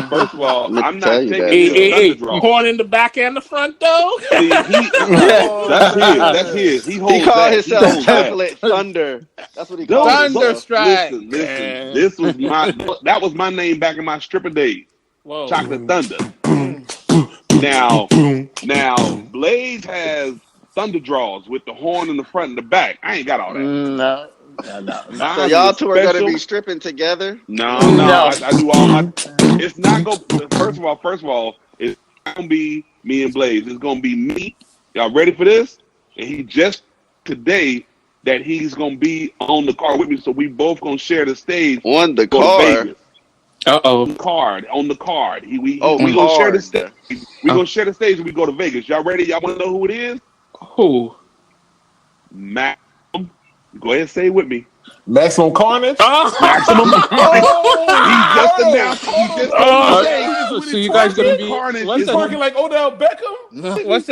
S1: First of all, I'm not taking
S5: Hey, horn in the back and the front though.
S1: See, that's his. He
S9: called himself Chocolate Thunder. That's what he called himself.
S7: Thunderstrike.
S1: Listen. That was my name back in my stripper days.
S5: Whoa.
S1: Chocolate Thunder. Now, Blaze has thunder draws with the horn in the front and the back. I ain't got all that.
S5: No.
S9: So y'all two are gonna be stripping together?
S1: No. I do all my. It's not going. First of all, it's not gonna be me and Blaze. It's gonna be me. Y'all ready for this? And he just today that he's gonna be on the car with me, so we both gonna share the stage
S9: on the car.
S1: On the card. We gonna share the stage. We gonna share the stage and we go to Vegas. Y'all ready? Y'all want to know who it is?
S5: Who?
S1: Matt. Go ahead and say it with me.
S8: Maximum Carnage?
S1: Maximum Carnage. He just announced.
S7: So you guys going to be...
S8: He's working like Odell Beckham?
S7: What's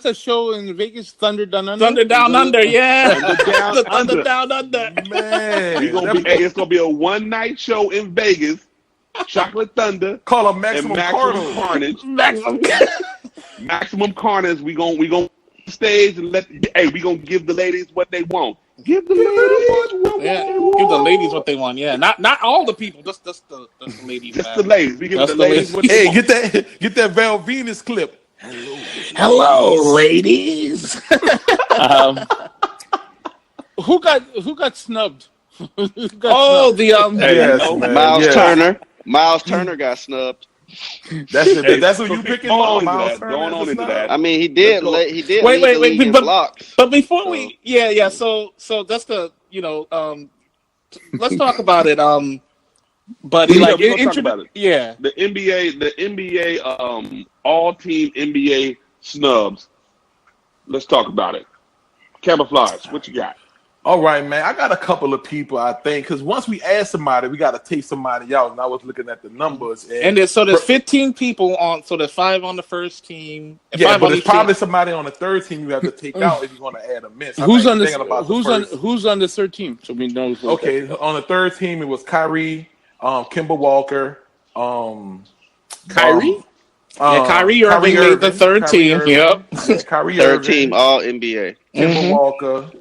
S7: the show in Vegas? Thunder Down Under?
S5: Thunder Down Under, yeah.
S1: Thunder Down Under. Man. It's going to be a one-night show in Vegas. Chocolate Thunder.
S8: Call him Maximum Carnage.
S1: Maximum Carnage. We gonna stage and we gonna give the ladies what they want. Give the
S5: ladies what they want. Yeah, not all the people. Just the ladies.
S1: Just the ladies. We give the ladies what
S8: they
S1: want.
S8: Get that Val Venus clip.
S5: Hello, ladies.
S7: Who got snubbed?
S9: Turner. Miles Turner got snubbed.
S8: That's who you picking on.
S1: Going on into that.
S9: I mean, he did.
S5: Wait,
S9: blocks.
S5: But before we, So that's the let's talk about it. But
S1: talk about it.
S5: Yeah,
S1: the NBA, all-team NBA snubs. Let's talk about it. Camouflage. What you got?
S8: All right, man. I got a couple of people, I think, because once we add somebody, we got to take somebody out. And I was looking at the numbers.
S5: And there's 15 people on, so there's 5 on the first team.
S8: Yeah, but there's probably somebody on the third team you have to take out if you want to add a miss.
S7: Who's on the third team? So we know.
S8: Okay, on the third team, it was Kyrie, Kemba Walker,
S5: Kyrie? Kyrie Irving made the third team. Yep.
S8: Kyrie
S9: third
S8: Irving,
S9: team All NBA.
S8: Kemba Walker,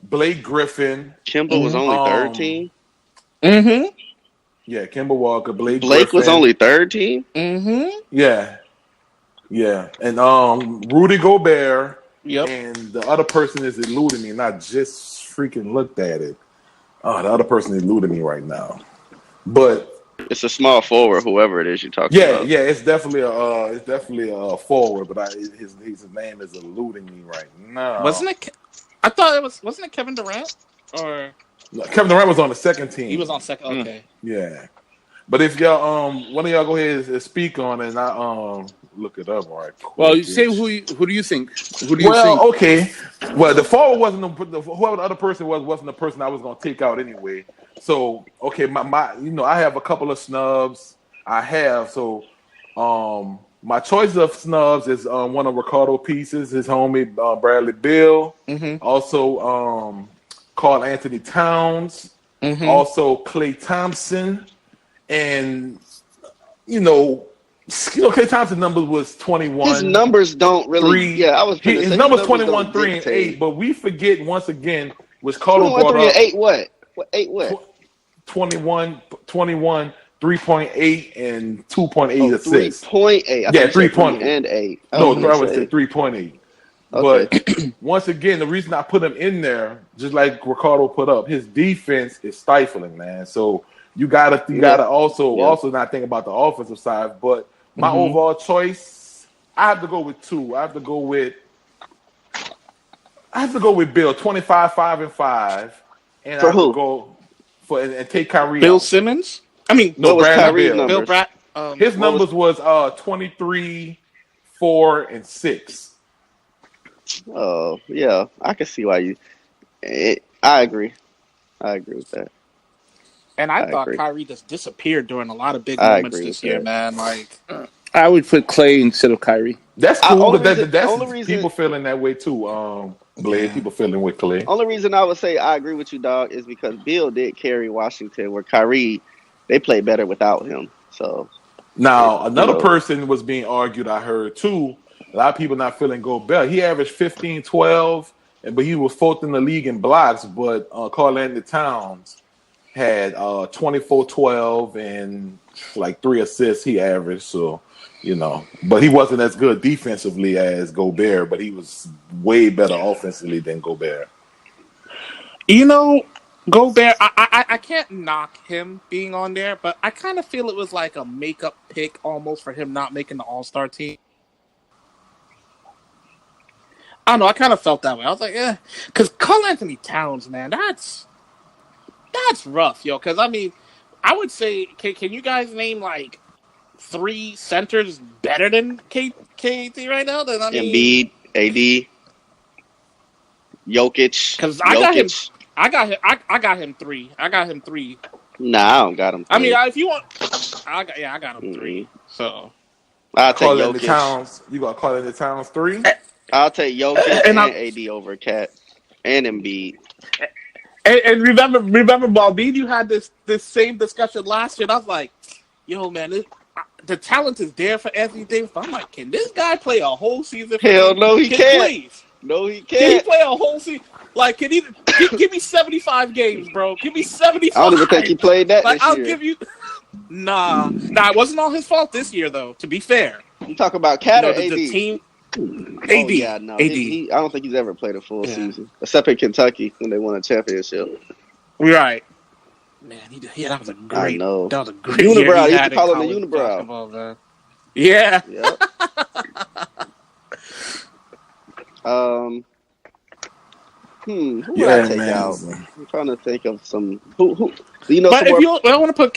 S8: Blake Griffin.
S9: Kemba was only third team?
S5: Mm-hmm.
S8: Yeah, Kemba Walker, Blake
S9: Griffin. Was only third team?
S5: Mm-hmm.
S8: Yeah. Yeah. And Rudy Gobert.
S5: Yep.
S8: And the other person is eluding me, and I just freaking looked at it. Oh, the other person is eluding me right now. But
S9: it's a small forward, whoever it is you're talking about.
S8: Yeah, it's definitely a forward, but his name is eluding me right now.
S5: Wasn't it? I thought wasn't it Kevin Durant or
S8: no, Kevin Durant was on the second team.
S5: He was on second. Okay.
S8: Yeah, but if y'all one of y'all go ahead and speak on it, and I look it up right quick.
S7: Well, you say who do you think?
S8: Okay. Well, the forward wasn't whoever the other person wasn't the person I was going to take out anyway. So okay, my I have a couple of snubs. My choice of snubs is one of Ricardo Pieces, his homie Bradley Beal, also Karl Anthony Towns, also Klay Thompson, and Klay Thompson's numbers was 21.
S9: His numbers don't really.
S8: His numbers 21, 3, and 8. But we forget once again, which Carlo brought up.
S9: 8 what? 8 what?
S8: 21, 3.8 and 2.8 assists.
S9: 3.8.
S8: Yeah, 3.8
S9: and 8.
S8: No, I would say 3.8. Okay. But once again, the reason I put him in there, just like Ricardo put up, his defense is stifling, man. So you gotta also not think about the offensive side. But my overall choice, I have to go with 2. I have to go with Bill, 25, 5, and 5. And
S9: for
S8: I have
S9: who?
S8: to go and take Kyrie.
S5: Bill
S8: out.
S5: Simmons? I mean,
S8: no, Bradley Bill.
S5: Bill Brad.
S8: His numbers was 23, 4, and 6.
S9: Oh yeah, I can see why you. I agree. I agree with that.
S5: And I thought Kyrie just disappeared during a lot of big moments this year, man. Like,
S7: I would put Klay instead of Kyrie.
S8: That's cool, but that's people feeling that way too. Blade, people feeling with Klay.
S9: Only reason I would say I agree with you, dog, is because Bill did carry Washington, where Kyrie, they played better without him. So
S8: now another person was being argued. I heard too. A lot of people not feeling Gobert. He averaged 15, 12, but he was 4th in the league in blocks. But Karl Anthony Towns had 24, 12, and like 3 assists he averaged. So, but he wasn't as good defensively as Gobert, but he was way better offensively than Gobert.
S5: Gobert, I can't knock him being on there, but I kind of feel it was like a makeup pick almost for him not making the All-Star team. I don't know. I kind of felt that way. I was like, because Karl Anthony Towns, man, that's rough, yo. Because I mean, I would say, can you guys name like 3 centers better than KD right now? Then
S9: Embiid, AD, Jokic.
S5: Because I got him 3. I got him 3.
S9: Nah, I don't got him 3.
S5: I mean, if you want, I got him 3. So
S9: I'll take Jokic.
S8: Towns. You got Karl Anthony Towns 3?
S9: I'll take Jokic and AD over Cat and Embiid.
S5: And remember, Balbine, you had this same discussion last year. And I was like, yo, man, the talent is there for Anthony Davis. But I'm like, can this guy play a whole season?
S9: Hell no, he can't.
S5: Please.
S9: No, he can't.
S5: Can he play a whole season? Like, can he give me 75 games, bro? Give me 75.
S9: I don't even think he played that this year.
S5: I'll give you. Nah, it wasn't all his fault this year, though. To be fair,
S9: you talk about Cat or AD?
S5: The team. AD.
S9: Oh, yeah, no. AD. I don't think he's ever played a full season, except in Kentucky when they won a championship.
S5: Right. Man, that was a great.
S9: I know.
S5: That was a great
S9: unibrow.
S5: Year
S9: you can call him the unibrow.
S5: Yeah.
S9: Yep. Who would I take out? I'm trying to think of some. Who? Do you know?
S5: But I want to put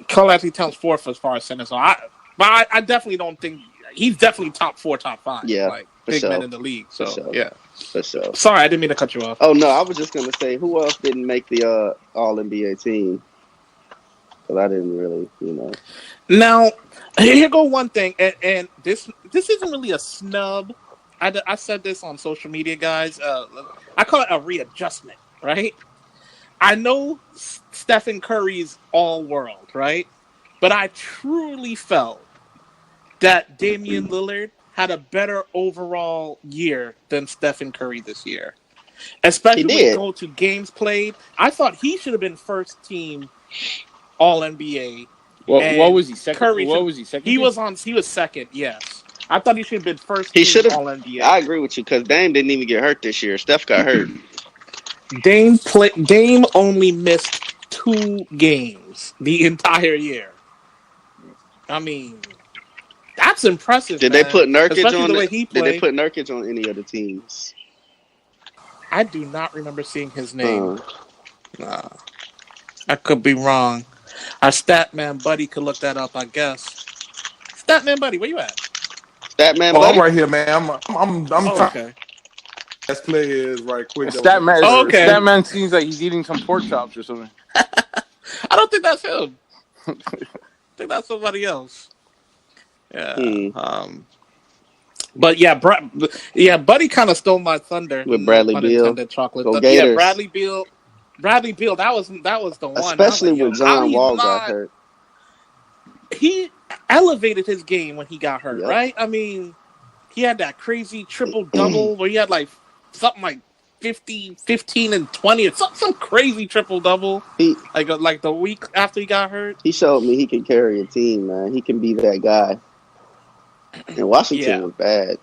S5: Carl Anthony Towns fourth as far as center. So I definitely don't think he's definitely top 4, top 5.
S9: Yeah,
S5: like big men in the league. So yeah,
S9: for sure.
S5: Sorry, I didn't mean to cut you off.
S9: Oh no, I was just gonna say who else didn't make the All NBA team? Because I didn't really,
S5: Now here go one thing, and this isn't really a snub. I said this on social media, guys. I call it a readjustment, right? I know Stephen Curry's all world, right? But I truly felt that Damian Lillard had a better overall year than Stephen Curry this year. Especially when go to games played. I thought he should have been first team All NBA.
S7: What was he second?
S5: What was he second? He was second, yes. I thought he should have been first team All NBA.
S9: I agree with you because Dame didn't even get hurt this year. Steph got hurt.
S5: Dame only missed 2 games the entire year. I mean, that's impressive.
S9: Did they put Nurkic on the way he played? Did they put Nurkic on any of the teams?
S5: I do not remember seeing his name. I could be wrong. Our Statman buddy could look that up, I guess. Statman buddy, where you at?
S8: Statman buddy? I'm right here, man. I'm
S5: okay.
S8: Let's play his right quick.
S7: Statman seems like he's eating some pork chops or something.
S5: I don't think that's him. I think that's somebody else. Yeah. But yeah, Buddy kind of stole my thunder
S9: with Bradley Beal.
S5: Chocolate. Yeah, Bradley Beal. That was the one.
S9: Especially when John Wall got hurt.
S5: He elevated his game when he got hurt, right? I mean, he had that crazy triple-double where he had like something like 50, 15, and 20 or some crazy triple-double. Like the week after he got hurt.
S9: He showed me he can carry a team, man. He can be that guy. And Washington was bad.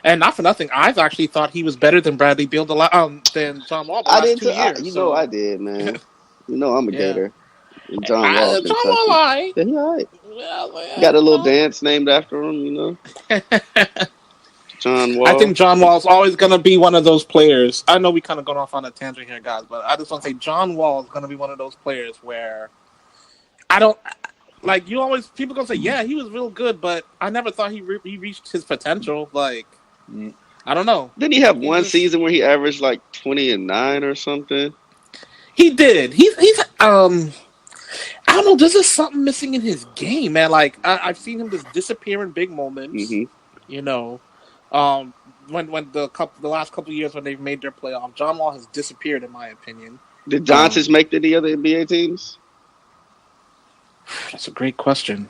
S5: And not for nothing, I've actually thought he was better than Bradley Beal than John Wall.
S9: I did too. I did, man. I'm a Gator. And John Wall.
S5: John Wall, all right.
S9: Yeah, he all right. Got a little dance named after him, John Wall.
S5: I think John Wall's always going to be one of those players. I know we kind of gone off on a tangent here, guys, but I just want to say John Wall is going to be one of those players where people going to say, yeah, he was real good, but I never thought he reached his potential. Like, I don't know.
S9: Didn't he have one season where he averaged like 20 and 9 or something?
S5: He did. He's I don't know. There's just something missing in his game, man. Like I've seen him just disappear in big moments. When the last couple of years when they've made their playoff, John Wall has disappeared, in my opinion.
S9: Did Doncic make any other NBA teams?
S5: That's a great question.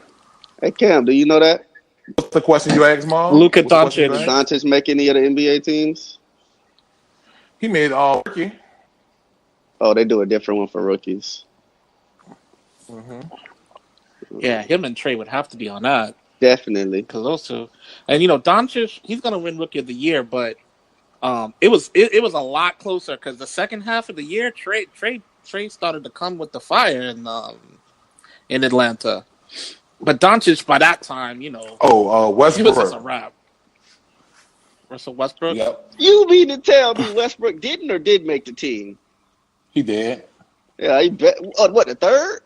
S9: Hey Cam, do you know that?
S8: What's the question you asked, Mom?
S5: Luka Doncic.
S9: Did Doncic make any other NBA teams?
S8: He made all rookie.
S9: Oh, they do a different one for rookies.
S5: Yeah, him and Trey would have to be on that.
S9: Definitely.
S5: Because those two. And, Doncic, he's going to win Rookie of the Year, but it was a lot closer because the second half of the year, Trey started to come with the fire in Atlanta. But Doncic, by that time,
S8: Westbrook.
S5: He was just a wrap. Russell Westbrook?
S8: Yep.
S9: You mean to tell me Westbrook did make the team?
S8: He did.
S9: Yeah, he bet. What, the third?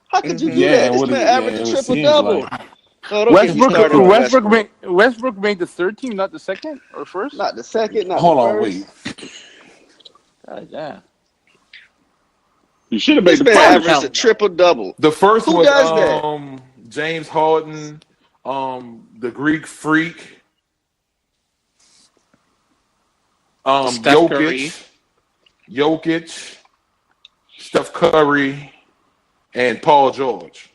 S9: How could you do that? This man averaged a triple-double.
S7: Like... Westbrook made the third team, not the second or first?
S9: Not the second, not
S8: Hold
S9: the
S8: on,
S9: first.
S7: Wait. Yeah.
S1: You should have made
S9: this man averaged a triple-double.
S8: The first
S9: Who
S8: was
S9: does that?
S8: James Harden, the Greek Freak, Jokic, Steph Curry, and Paul George.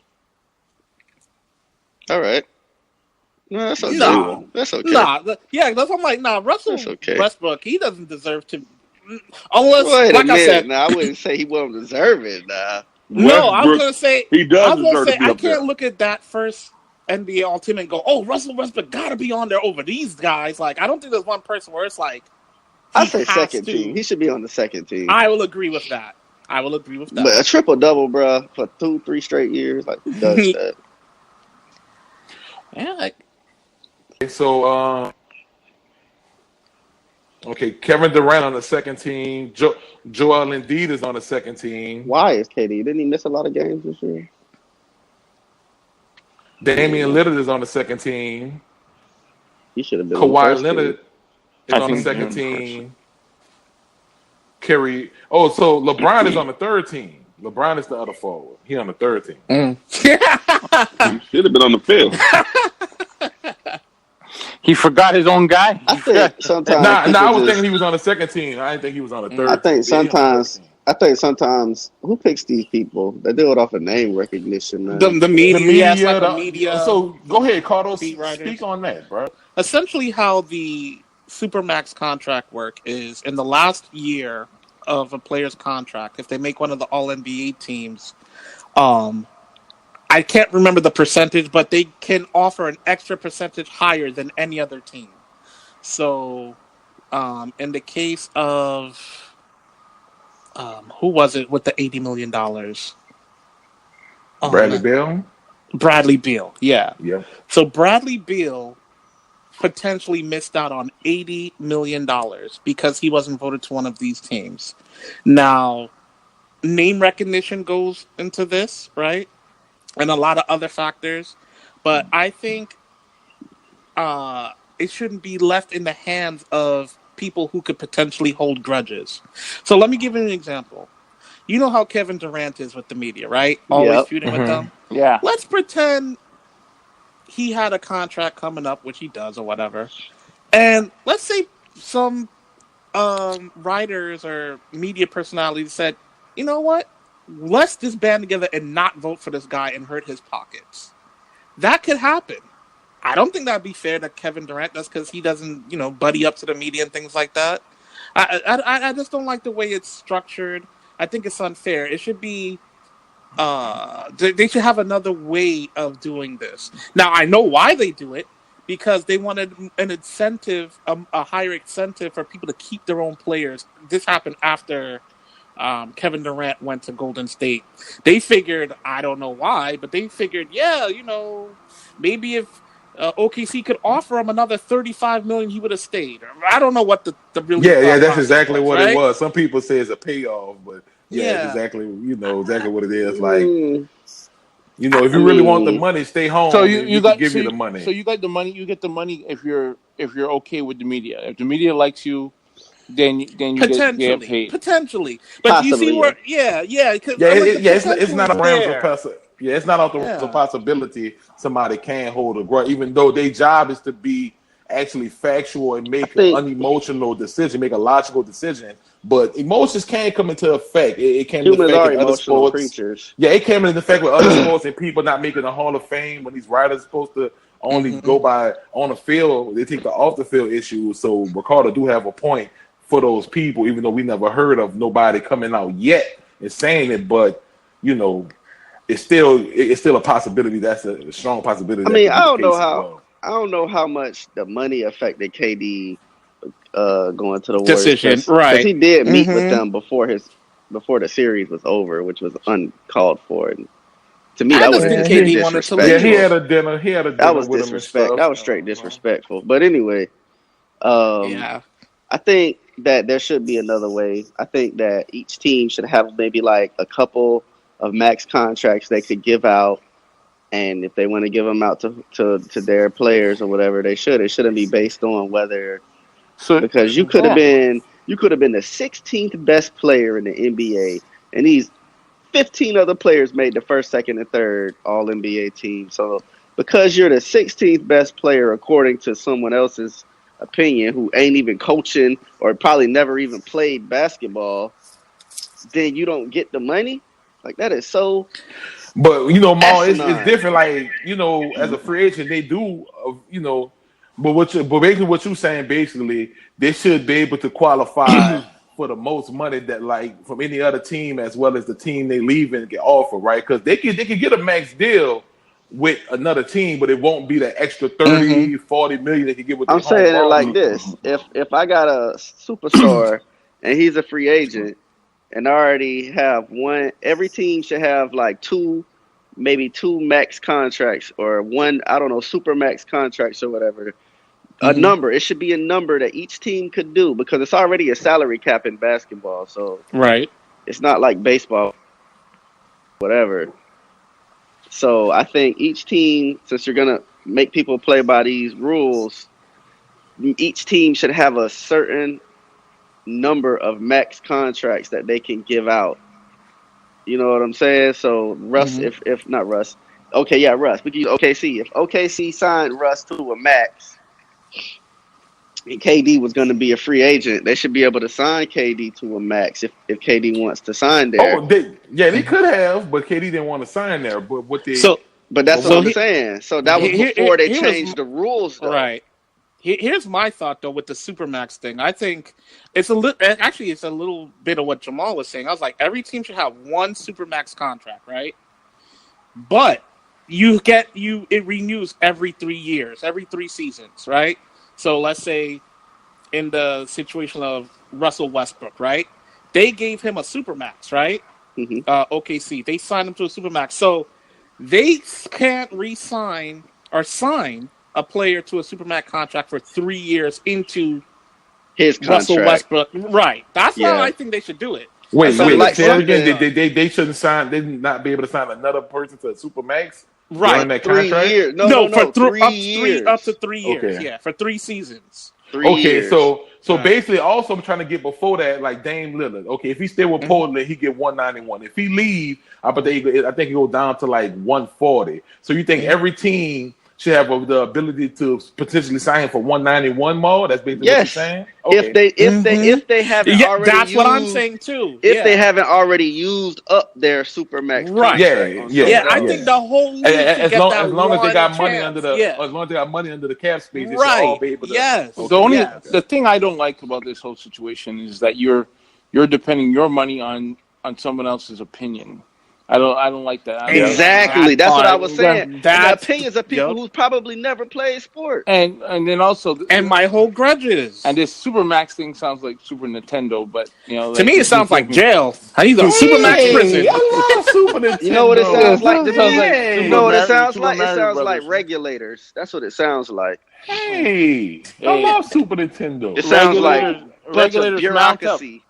S9: All right. No, that's okay.
S5: No,
S9: that's okay.
S5: That's I'm like, Russell Westbrook, he doesn't deserve to, unless
S9: Wait
S5: like
S9: a minute.
S5: I said.
S9: Now I wouldn't say he won't deserve it.
S5: No, I was gonna say
S1: he does deserve to be
S5: I
S1: up there.
S5: can't look at that first NBA All Team and go, "Oh, Russell Westbrook gotta be on there over these guys." Like, I don't think there's one person where it's like.
S9: I say second team. He should be on the second team.
S5: I will agree with that.
S9: But a triple double, bro, for 2-3 straight years, like who does that?
S5: Yeah.
S8: So, Kevin Durant on the second team. Joel Embiid is on the second team.
S9: Why is KD? Didn't he miss a lot of games this year?
S8: Damian Lillard is on the second team.
S9: He should have been.
S8: Kawhi Leonard is on the second team. So LeBron is on the third team. LeBron is the other forward. He on the third team.
S1: He should have been on the fifth.
S7: He forgot his own guy.
S9: I think sometimes.
S8: I was thinking he was on the second team. I didn't think he was on the third.
S9: I think sometimes who picks these people? They do it off of name recognition, man.
S5: The media. The media.
S8: So go ahead, Carlos. Speak on that, bro.
S5: Essentially, how the Supermax contract work is in the last year of a player's contract, if they make one of the All-NBA teams, I can't remember the percentage, but they can offer an extra percentage higher than any other team. So, in the case of who was it with the $80 million?
S8: Bradley Beal?
S5: Bradley Beal, yeah.
S8: Yeah.
S5: So Bradley Beal potentially missed out on $80 million because he wasn't voted to one of these teams. Now, name recognition goes into this, right? And a lot of other factors. But I think it shouldn't be left in the hands of people who could potentially hold grudges. So let me give you an example. You know how Kevin Durant is with the media, right? Always feuding with them.
S7: Yeah.
S5: Let's pretend he had a contract coming up, which he does or whatever. And let's say some writers or media personalities said, you know what? Let's just band together and not vote for this guy and hurt his pockets. That could happen. I don't think that'd be fair to Kevin Durant. That's because he doesn't, buddy up to the media and things like that. I just don't like the way it's structured. I think it's unfair. It should be, they should have another way of doing this. Now, I know why they do it, because they wanted an incentive, a higher incentive for people to keep their own players. This happened after Kevin Durant went to Golden State. They figured, I don't know why, but they figured, maybe if OKC could offer him another $35 million, he would have stayed. I don't know what the real
S8: that's exactly what it was. Some people say it's a payoff, but exactly exactly what it is. Like if you really want the money, stay home.
S7: So
S8: you
S7: you
S8: give you the money.
S7: So you got the money. You get the money if you're okay with the media. If the media likes you, then you get paid.
S5: Potentially, but possibly, you see where
S8: it's not a realms of possibility. Yeah, it's not out the realms of possibility somebody can hold a grudge, even though their job is to be actually factual and make an unemotional decision, make a logical decision. But emotions can come into effect. It can
S9: affect
S8: other sports.
S9: Creatures.
S8: Yeah, it came into effect with other sports and people not making the Hall of Fame when these writers are supposed to only go by on the field. They take the off the field issues. So Ricardo do have a point for those people, even though we never heard of nobody coming out yet and saying it. But it's still a possibility. That's a strong possibility.
S9: I mean, I don't know how much the money affected KD going to the Warriors
S5: decision, right?
S9: Because he did meet with them before the series was over, which was uncalled for. And to me, that was disrespectful.
S8: Yeah, he had a dinner.
S9: That was disrespect. That was straight disrespectful. But anyway, I think that there should be another way. I think that each team should have maybe like a couple of max contracts they could give out, and if they want to give them out to their players or whatever, they should. It shouldn't be based on whether. Because you could have been the 16th best player in the NBA, and these 15 other players made the first, second, and third All NBA team. So because you're the 16th best player according to someone else's opinion, who ain't even coaching or probably never even played basketball, then you don't get the money. Like that is so.
S8: But Maul, it's different. Like as a free agent, they do. But basically what you're saying, basically, they should be able to qualify for the most money that like from any other team as well as the team they leave and get offered, right? Because they could get a max deal with another team, but it won't be that extra 30, 40 million they could get with.
S9: I'm saying it like this: if I got a superstar and he's a free agent, and I already have one, every team should have like maybe two max contracts or one, I don't know, super max contracts or whatever. A number. It should be a number that each team could do because it's already a salary cap in basketball. So it's not like baseball, whatever. So I think each team, since you're going to make people play by these rules, each team should have a certain number of max contracts that they can give out. You know what I'm saying? So Russ, if not Russ, Russ. We can use OKC. If OKC signed Russ to a max, and KD was going to be a free agent, they should be able to sign KD to a max if KD wants to sign there.
S8: They could have, but KD didn't want to sign there. But
S9: but that's what I'm saying. So that was before they changed the rules, though.
S5: Right. Here's my thought though with the Supermax thing. I think it's a little bit of what Jamal was saying. I was like, every team should have one Supermax contract, right? But it renews every 3 years, every 3 seasons, right? So let's say in the situation of Russell Westbrook, right? They gave him a Supermax, right? OKC. They signed him to a Supermax. So they can't re-sign or sign a player to a Supermax contract for 3 years into
S9: his contract.
S5: Russell Westbrook. Right. That's how I think they should do it.
S8: Wait, say again. They shouldn't sign. They not be able to sign another person to a Supermax.
S5: Right.
S8: During that contract?
S9: 3 years.
S5: For
S9: 3 years.
S5: Up to 3 years.
S8: Okay.
S5: Yeah, for 3 seasons.
S9: 3 years.
S8: So basically, also I'm trying to get before that, like Dame Lillard. Okay, if he stay with Portland, he get 191. If he leave, I think he go down to like 140. So you think every team should have the ability to potentially sign him for 191 more? That's basically what you're saying. Okay.
S9: If they haven't already
S5: that's
S9: used,
S5: what I'm saying too.
S9: If they haven't already used up their Supermax,
S5: right? I think the whole league
S8: as long as they got
S5: chance.
S8: money under the cap space, they should
S5: right?
S8: all be able to.
S5: Yes.
S7: The thing I don't like about this whole situation is that you're depending your money on someone else's opinion. I don't like that.
S9: Exactly. That's what I was saying. The opinions of people who probably never played sport.
S7: And then also
S5: my whole grudges.
S7: And this Supermax thing sounds like Super Nintendo, but
S5: to me it sounds like jail. I need a Supermax prison.
S8: I love Super Nintendo.
S9: You know what it sounds like? You know what it sounds like? It sounds like regulators. That's what it sounds like.
S8: Hey, I love Super Nintendo.
S9: It sounds like regulators bureaucracy.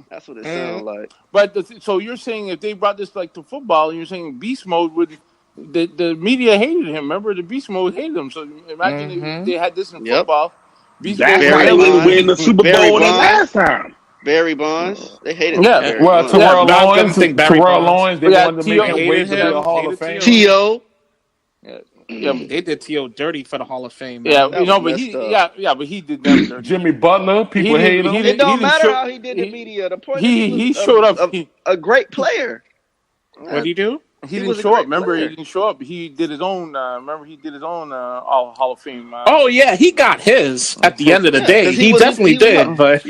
S9: That's what it sounds like.
S7: But so you're saying if they brought this like to football, and you're saying beast mode would the media hated him. Remember, the beast mode hated him. So imagine if they had this in football.
S1: Beast mode would win the Super Bowl last time.
S9: Barry Bonds, they hated him.
S8: Yeah, well, Terrell Lawrence, they wanted to make him wait to be a Hall of Fame.
S9: T.O.
S5: Yeah, they did T.O. dirty for the Hall of Fame.
S7: Yeah, but he did them dirty.
S8: Jimmy Butler, people hate him.
S9: It don't matter how he did the media. The point
S7: he showed up
S9: a great player.
S5: What did he do?
S7: He didn't show up. Remember, he didn't show up. He did his own. Hall of Fame.
S5: He got his at the end of the day. He definitely did. But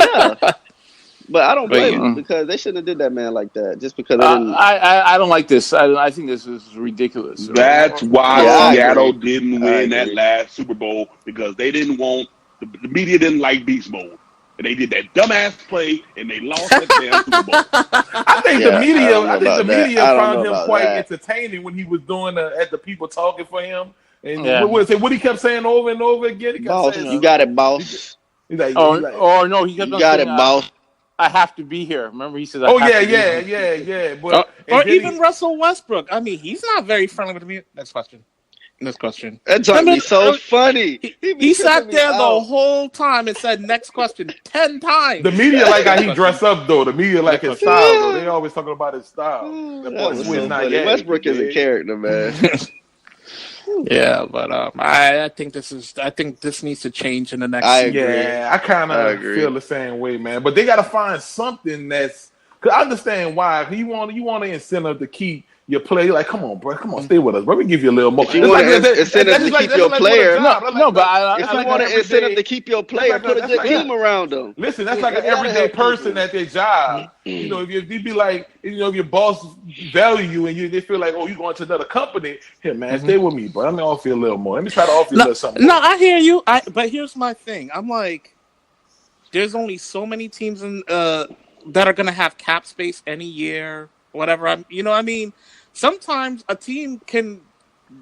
S9: But I don't blame him because they shouldn't have did that man like that. Just because
S7: I don't like this. I think this is ridiculous.
S1: That's why Seattle didn't win that last Super Bowl because they didn't want the media didn't like beast mode. And they did that dumbass play, and they lost that damn Super Bowl.
S8: I think the media found him quite entertaining when he was doing at the people talking for him. And what he kept saying over and over again. He kept saying,
S9: "You got it, boss."
S8: He's like,
S7: no, he kept
S9: you got it, boss.
S7: I have to be here. Remember, he says,
S8: yeah. But,
S5: or even Russell Westbrook. I mean, he's not very friendly with me. Next question.
S9: That's so funny.
S5: He sat there the whole time and said, next question 10 times.
S8: The media like how he dress up, though. The media like his style, though. They always talking about his style.
S9: Westbrook is a character, man.
S5: Yeah, but I think this needs to change in the next
S9: season.
S8: Yeah, I kind of feel the same way, man. But they got to find something that's Cause I understand why. You want an incentive to keep your play. Like, come on, bro. Come on, stay with us. Bro, we give you a little more.
S9: If you want an incentive to keep your player, if you want an incentive to keep your player, put a good team around them.
S8: Listen, that's like an everyday person at their job. You know, if you be like, you know, if your boss value you and they feel like, oh, you going to another company, here, man, stay with me, bro. Let me offer you a little more. Let me try to offer you a little something.
S5: No, I hear you. But here's my thing. I'm like, there's only so many teams in that are gonna have cap space any year, whatever. You know what I mean? Sometimes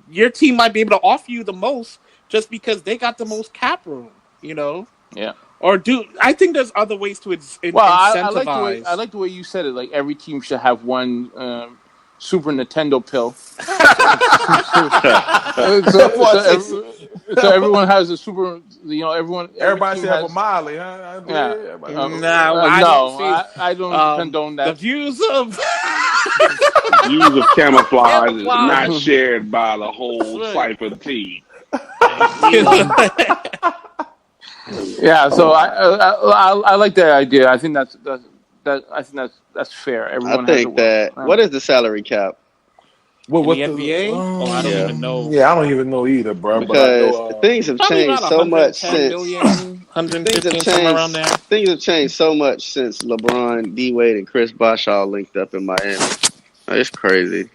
S5: your team might be able to offer you the most just because they got the most cap room, you know?
S7: Yeah.
S5: Or I think there's other ways to incentivize.
S7: I like the way you said it. Like every team should have one Super Nintendo pill. so everyone has a super. You know,
S8: everybody should have a Molly, huh?
S7: I don't condone that.
S5: The views of
S1: camouflage is not shared by the whole Cypher team.
S7: Yeah, so I like that idea. I think that's fair. Everyone
S9: what is the salary cap?
S5: What the NBA? I don't even know.
S8: Yeah, I don't even know either, bro.
S9: Because things have changed so much since things have changed so much since LeBron, D Wade, and Chris Bosh all linked up in Miami. It's crazy.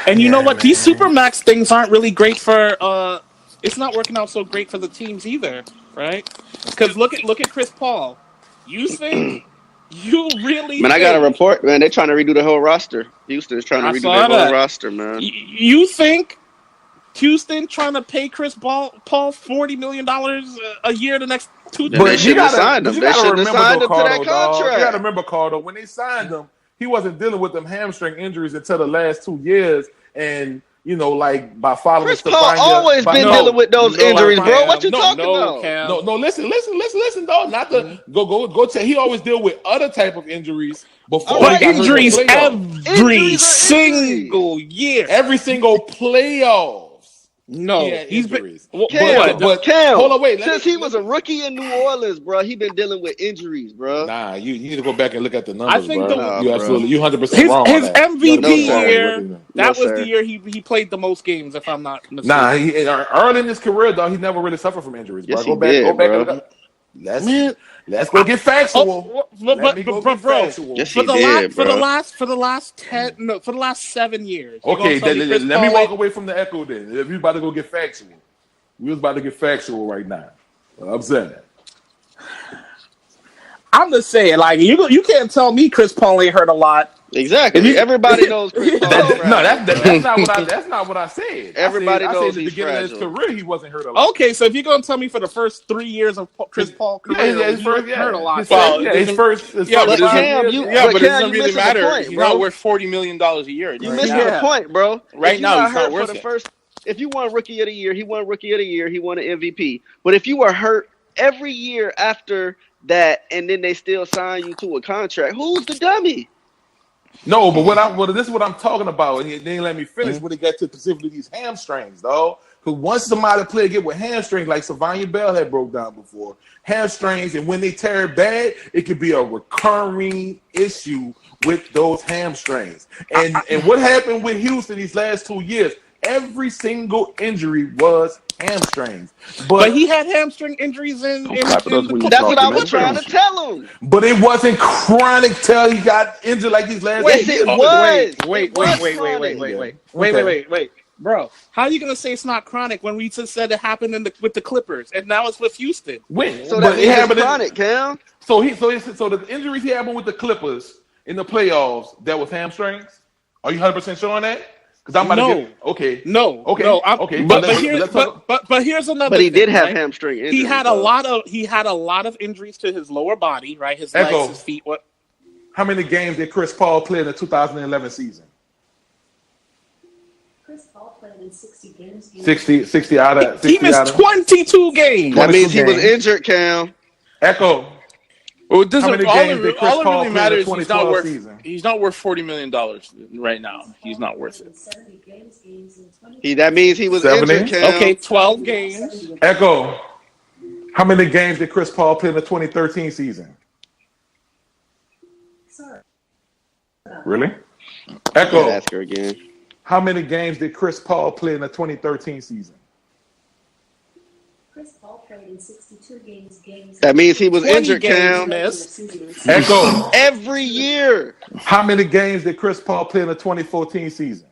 S5: And you know what? Man. These Supermax things aren't really great for. It's not working out so great for the teams either, right? Because look at Chris Paul. You think? You really?
S9: Man, I got a report. Man, they're trying to redo the whole roster. Houston's trying to redo the whole roster, man.
S5: You think Houston trying to pay Chris Paul $40 million a year the next 2 years?
S9: They should have signed him. They should have signed him to that contract.
S8: You got to remember, Cardo, when they signed him, he wasn't dealing with them hamstring injuries until the last 2 years, and. You know, like by following
S9: Chris Paul always been dealing with those injuries, bro. What you talking about?
S8: No, listen, though. Not the go. He always deal with other type of injuries before.
S5: But injuries every single year,
S8: every single playoffs.
S5: No,
S8: he's been.
S9: Cam,
S8: hold on, wait.
S9: Since he was a rookie in New Orleans, bro, he been dealing with injuries, bro.
S8: Nah, you need to go back and look at the numbers.
S5: I think
S8: bro. You 100% wrong.
S5: His MVP year, that was the year he played the most games, if I'm not mistaken.
S8: Nah, early in his career though, he never really suffered from injuries. Bro.
S9: Yes,
S8: go back and look at. Let's go get factual.
S5: For the last 7 years.
S8: Okay, let me walk away from the echo then. If you about to go get factual, we was about to get factual right now. I'm saying.
S5: I'm just saying, like you can't tell me Chris Paul ain't hurt a lot.
S9: Exactly. Everybody knows Chris Paul.
S8: That's not what I said.
S9: Everybody knows
S8: I said at the
S9: he's
S8: beginning
S9: fragile.
S8: of his career he wasn't hurt a lot.
S5: Okay, so if you're gonna tell me for the first 3 years of Chris Paul career,
S8: his first
S5: hurt a lot.
S8: His first.
S7: But it doesn't really matter. He's not worth $40 million a year.
S9: You missed the point, bro.
S7: Right now, he's not worth it.
S9: If you won Rookie of the Year, he won Rookie of the Year. He won an MVP. But if you were hurt every year after that, and then they still sign you to a contract, who's the dummy?
S8: No, but this is what I'm talking about. And they didn't let me finish when it got to specifically these hamstrings, though. Because once somebody player get with hamstrings, like Savanya Bell had broke down before, hamstrings, and when they tear it bad, it could be a recurring issue with those hamstrings. And what happened with Houston these last 2 years? Every single injury was hamstrings. But
S5: he had hamstring injuries in
S9: that's what I was trying to tell him.
S8: But it wasn't chronic till he got injured like these last 8 years.
S5: Wait. Bro, how are you gonna say it's not chronic when we just said it happened with the Clippers and now it's with Houston?
S9: So that means it's chronic, Cam.
S8: So the injuries he had with the Clippers in the playoffs, that was hamstrings. Are you 100% sure on that? Because I'm about to get okay.
S5: No.
S8: Okay.
S5: But here's another.
S9: But he
S5: thing,
S9: did have
S5: right?
S9: hamstring injuries.
S5: He had a lot of injuries to his lower body, right? His legs, his feet. What?
S8: How many games did Chris Paul play in the 2011 season?
S10: Chris Paul played in 60 games.
S8: 60 out of 60.
S5: He missed 22 games.
S9: That means he was injured, Cam.
S8: Echo.
S7: Well, all it really matters is he's not worth $40 million right now. He's not worth it.
S9: That means he was injured, Cam.
S5: Okay, 12 games.
S8: Echo. How many games did Chris Paul play in the 2013 season? Really? Echo.
S9: Ask her again.
S8: How many games did Chris Paul play in the 2013 season?
S10: Chris Paul played in 62 games.
S9: That means he was injured, Cam.
S8: Echo.
S9: Every year.
S8: How many games did Chris Paul play in the 2014 season?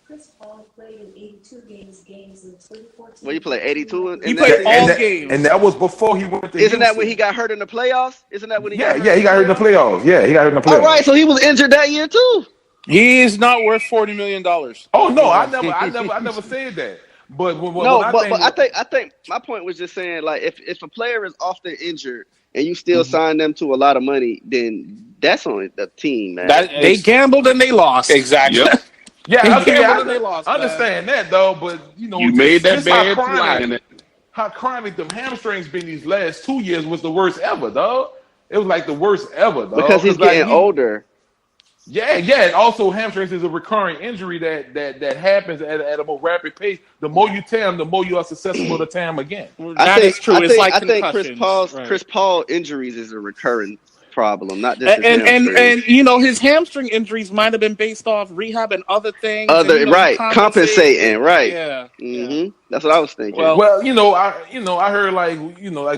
S10: Chris Paul played in 82 games in 2014.
S9: Well, you played 82
S5: He played all games.
S8: And that was before he went to
S9: Isn't that
S8: Houston.
S9: when he got hurt in the playoffs? Isn't that when he got hurt?
S8: Yeah, he got hurt in the playoffs. Yeah, he got hurt in the playoffs.
S9: All right, so he was injured that year too.
S7: He is not worth $40 million.
S8: Oh no, I never said that. But
S9: I think my point was just saying, like, if a player is often injured and you still sign them to a lot of money, then that's on the team, man.
S5: They gambled and they lost.
S7: Exactly.
S1: Yep.
S8: Yeah, okay, I
S5: lost,
S8: understand that though, but you
S1: made that bad line.
S8: How chronic them hamstrings been these last 2 years was the worst ever, dog. It was like the worst ever, dog.
S9: Because he's getting older.
S8: Yeah. And also, hamstrings is a recurring injury that happens at a more rapid pace. The more you tear them, the more you are susceptible to tear them again.
S5: I think
S9: Chris Paul injuries is a recurring problem, not just
S5: and his hamstring injuries might have been based off rehab and other things.
S9: Compensating, right?
S5: Yeah.
S9: Mm-hmm. That's what I was thinking.
S8: Well, I heard like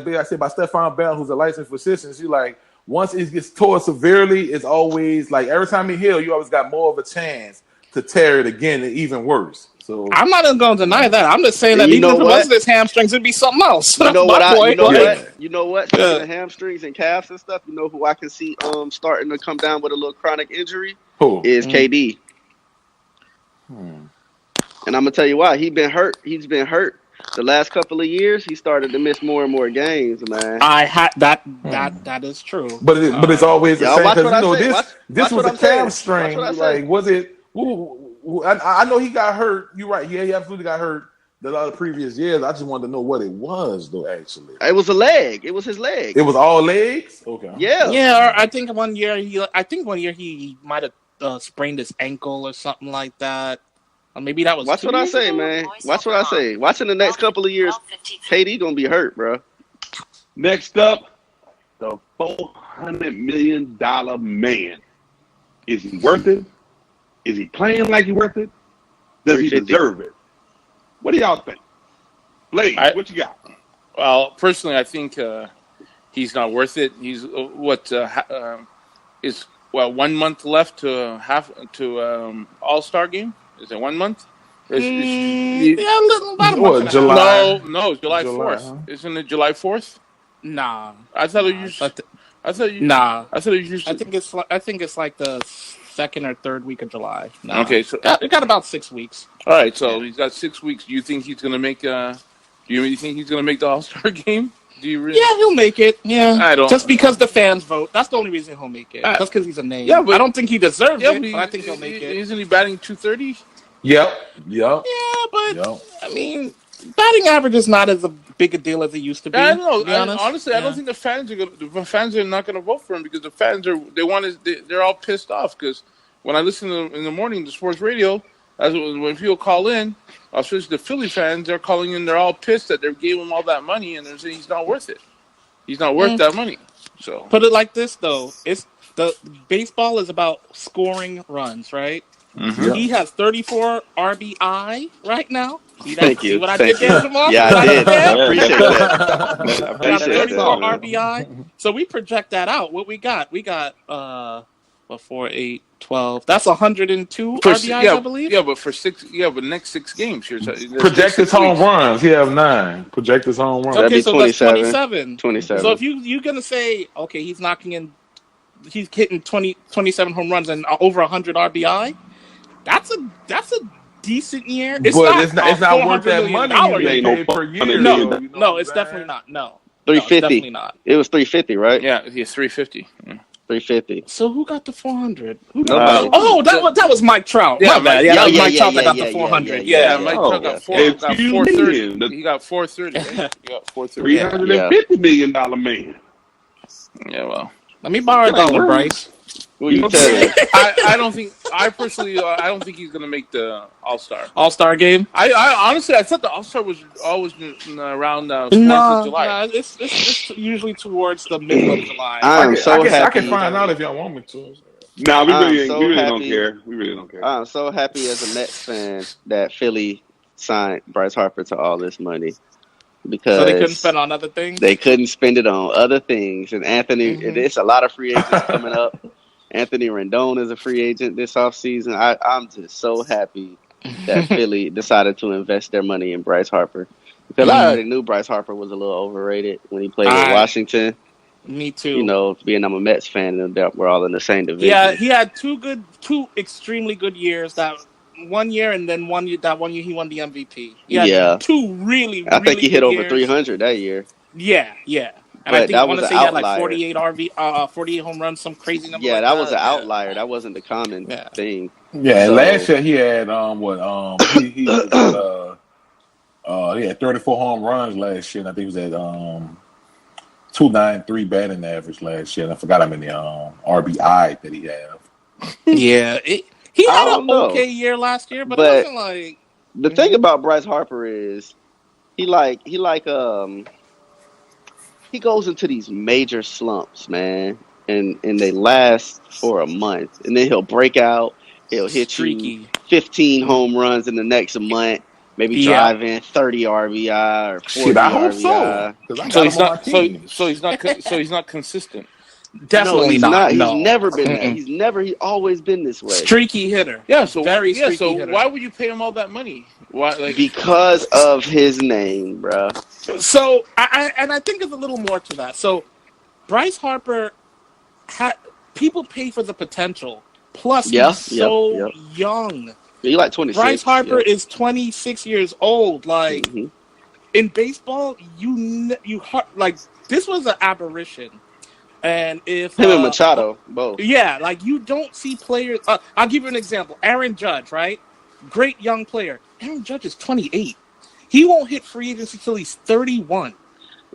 S8: I said by Stephon Bell, who's a licensed physician. She like once it gets torn severely, it's always like every time you heal, you always got more of a chance to tear it again and even worse. So
S5: I'm not even going to deny that. I'm just saying that even if it wasn't his hamstrings, it'd be something else.
S9: You know what? Speaking of hamstrings and calves and stuff, you know who I can see starting to come down with a little chronic injury?
S8: Who?
S9: Is KD. And I'm gonna tell you why. He's been hurt. The last couple of years, he started to miss more and more games, man.
S5: That is true.
S8: But it's always the same because this was a calf strain.
S9: Like,
S8: was it? I know he got hurt. You're right. Yeah, he absolutely got hurt the other previous years. I just wanted to know what it was, though. Actually,
S9: it was a leg. It was his leg.
S8: It was all legs. Okay.
S9: Yeah.
S5: Yeah. Or I think one year he might have sprained his ankle or something like that. Or maybe that was.
S9: Watch what I say, man. Watch what I say. Watching the next couple of years, KD gonna be hurt, bro.
S1: Next up, the $400 million man. Is he worth it? Is he playing like he's worth it? Does he deserve it? What do y'all think? Blaze, what you got?
S7: Well, personally, I think he's not worth it. He's 1 month left to All-Star game? Is it 1 month?
S5: About a month.
S8: July?
S7: No, July 4th. Huh? Isn't it July 4th?
S5: Nah.
S7: I thought it was.
S5: Nah.
S7: I thought it was.
S5: I think it's like the second or third week of July. Nah.
S7: Okay, so
S5: it got about 6 weeks.
S7: All right, so he's got 6 weeks. Do you think he's gonna make? Do you think he's gonna make the All-Star game? Do you really?
S5: Yeah, he'll make it. Yeah,
S7: I don't.
S5: Just because the fans vote. That's the only reason he'll make it. Just because he's a name.
S7: Yeah, but
S5: I don't think he deserves it. But I think he'll make it.
S7: Isn't he batting .230?
S8: Yep.
S5: Yeah, but I mean, batting average is not as big a deal as it used to be.
S7: I don't know.
S5: Honestly,
S7: I don't think the fans are not gonna vote for him because the fans they're all pissed off because when I listen to them in the morning to sports radio, when people call in, especially the Philly fans, they're calling in. They're all pissed that they gave him all that money and they're saying he's not worth it. He's not worth that money. So
S5: put it like this though: it's the baseball is about scoring runs, right?
S7: Mm-hmm.
S5: He has 34 RBI right now.
S9: Thank you.
S5: What I did there, Jamal?
S9: Yeah, I did. I appreciate that. I appreciate
S5: 34 RBI. So we project that out. What we got? We got 4, 8, 12. That's 102 RBIs, I believe.
S7: Yeah, but but next 6 games.
S8: Project his home runs. He have 9. Project his home runs.
S5: Okay, so 27.
S9: 27.
S5: So if you're gonna say, okay, he's hitting 27 home runs and over 100 RBI. That's a decent year. It's
S8: not worth that money you paid per year.
S5: No, it's definitely not. No,
S9: 350.
S5: Definitely not.
S9: It was 350, right?
S7: Yeah, he's 350. Yeah.
S9: 350.
S5: So who got the 400?
S9: That
S5: was Mike Trout.
S7: Yeah,
S5: my bad. Yeah, that was Mike Trout that got the 400.
S7: Yeah, Mike Trout got 430. He got 430. Right? He got 430.
S1: $350 million man.
S7: Yeah, well.
S5: Let me borrow $1, Bryce.
S9: Who you telling?
S7: I don't think. I personally, I don't think he's gonna make the
S5: All-Star game.
S7: I honestly, I thought the All-Star was always around 4th of July.
S5: No, it's usually towards the middle of July.
S9: I am so happy.
S8: I can find out if y'all want me to.
S1: Nah, we really don't care. We really don't care.
S9: I'm so happy as a Mets fan that Philly signed Bryce Harper to all this money because
S5: so they couldn't spend on other things.
S9: They couldn't spend it on other things, and Anthony, it's a lot of free agents coming up. Anthony Rendon is a free agent this offseason. I'm just so happy that Philly decided to invest their money in Bryce Harper because I already knew Bryce Harper was a little overrated when he played with Washington.
S5: Me too.
S9: You know, being I'm a Mets fan, and we're all in the same division.
S5: Yeah, he had two extremely good years. That one year, and then one year he won the MVP. He had two really.
S9: I think he hit over
S5: years.
S9: 300 that year.
S5: Yeah. And
S9: but
S5: I think
S9: that
S5: I want
S9: was
S5: to say he had
S9: outlier.
S5: like 48 home runs, some crazy number.
S9: Yeah,
S5: like
S9: that was an outlier. That wasn't the common thing.
S8: Yeah, so, last year he had he had 34 home runs last year, and I think he was at 293 batting average last year. And I forgot how many RBI that he had.
S5: Yeah, he had an okay year last year, but it wasn't like
S9: the thing about Bryce Harper is he goes into these major slumps, man, and they last for a month, and then he'll break out. He'll hit you 15 home runs in the next month. Maybe drive in 30 RBI or 40
S8: I hope
S9: RBI.
S7: So he's not consistent.
S5: Definitely
S9: not.
S5: No.
S9: He's never been that. He's always been this way.
S5: Streaky hitter.
S7: Yeah, so
S5: very streaky hitter.
S7: Why would you pay him all that money? Why?
S9: Because of his name, bro.
S5: So I think there's a little more to that. So Bryce Harper people pay for the potential. Plus he's so young.
S9: You're like 26.
S5: Bryce Harper is 26 years old. Like in baseball, this was an aberration. And if
S9: him and Machado both.
S5: Yeah, like you don't see players. I'll give you an example. Aaron Judge, right? Great young player. Aaron Judge is 28. He won't hit free agency until he's 31.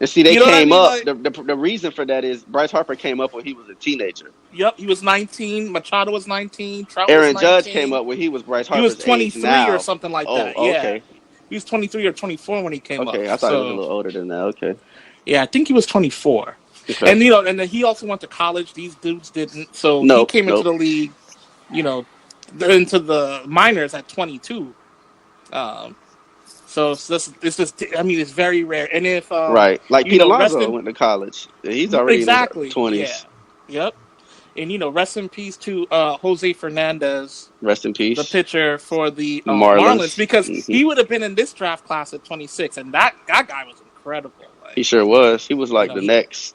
S9: And see, they came up. The reason for that is Bryce Harper came up when he was a teenager.
S5: Yep, he was 19. Machado was 19. Trout
S9: Aaron
S5: was 19.
S9: Judge came up when he was Bryce Harper's
S5: He was 23
S9: age
S5: or something like that.
S9: Oh,
S5: yeah,
S9: okay.
S5: He was 23 or 24 when he came up.
S9: Okay, I thought he was a little older than that. Okay.
S5: Yeah, I think he was 24. Okay. And and then he also went to college. These dudes didn't. So he came into the league, into the minors at 22. So it's just. I mean, it's very rare. And if
S9: right, like Pete Alonso went to college, he's already in the 20s.
S5: Yeah. Yep. And rest in peace to Jose Fernandez.
S9: Rest in peace.
S5: The pitcher for the Marlins, because he would have been in this draft class at 26, and that guy was incredible. Like,
S9: he sure was. He was like the next.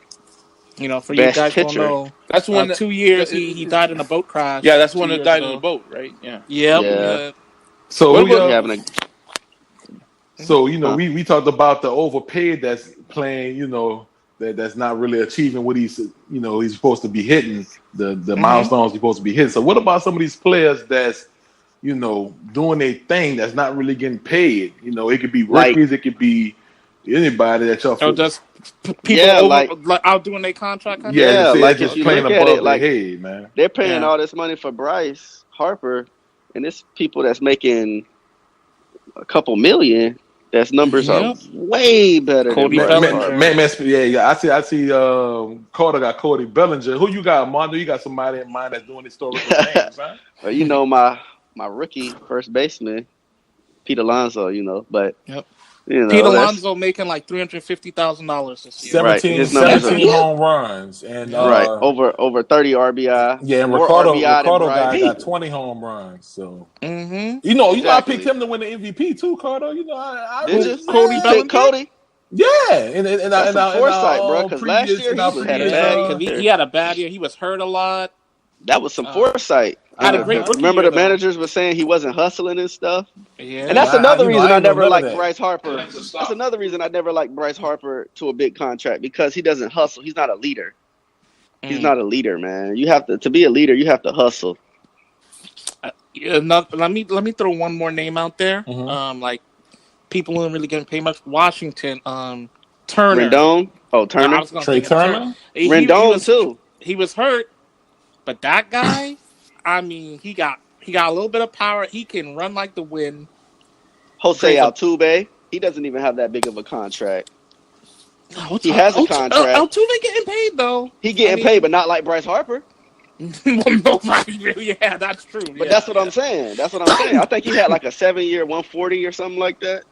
S5: For you guys don't know,
S7: that's one
S5: 2 years he died in a boat crash.
S7: Yeah, that's one that died in a boat, right? Yeah.
S5: Yep.
S9: Yeah.
S8: So we talked about the overpaid that's playing. That's not really achieving what he's supposed to be hitting, the milestones he's supposed to be hitting. So what about some of these players that's doing a thing that's not really getting paid? It could be rookies, it could be anybody that y'all.
S5: Just people outdoing their contract.
S9: Yeah, like
S8: just
S9: if you
S8: playing
S9: look
S8: above
S9: at it, like
S8: their head, man.
S9: They're paying all this money for Bryce Harper, and it's people that's making a couple million. That's numbers are way better
S5: Cody
S9: than
S5: Bellinger.
S8: I see. Carter got Cody Bellinger. Who you got, Mondo? You got somebody in mind that's doing historical things, huh?
S9: Well, my rookie first baseman, Pete Alonso. But
S5: Pete Alonso making like $350,000 this year.
S8: 17 home runs and
S9: over 30 RBI.
S8: Yeah, and Ricardo guy got 20 home runs. So I picked him to win the MVP too, Cardo.
S9: Cody Bellinger? Cody?
S8: Yeah, and
S9: foresight, bro. Because last year
S5: he had a bad year. He was hurt a lot.
S9: That was some foresight.
S5: Had a great
S9: remember the managers were saying he wasn't hustling and stuff?
S5: Yeah.
S9: And that's another reason I never liked Bryce Harper. That's another reason I never liked Bryce Harper to a big contract, because he doesn't hustle. He's not a leader. He's not a leader, man. You have to be a leader, you have to hustle.
S5: Let me throw one more name out there. Like people who aren't really getting paid much. Washington, Turner.
S9: Rendon? Oh, Turner.
S8: Trey Turner?
S9: Rendon too.
S5: He was hurt. But that guy, I mean, he got a little bit of power. He can run like the wind.
S9: Jose Altuve, he doesn't even have that big of a contract. He has a contract.
S5: Altuve getting paid though.
S9: He getting paid, but not like Bryce Harper.
S5: Well, nobody really. Yeah, that's true.
S9: But that's what I'm saying. I think he had like a 7-year, 140 or something like that.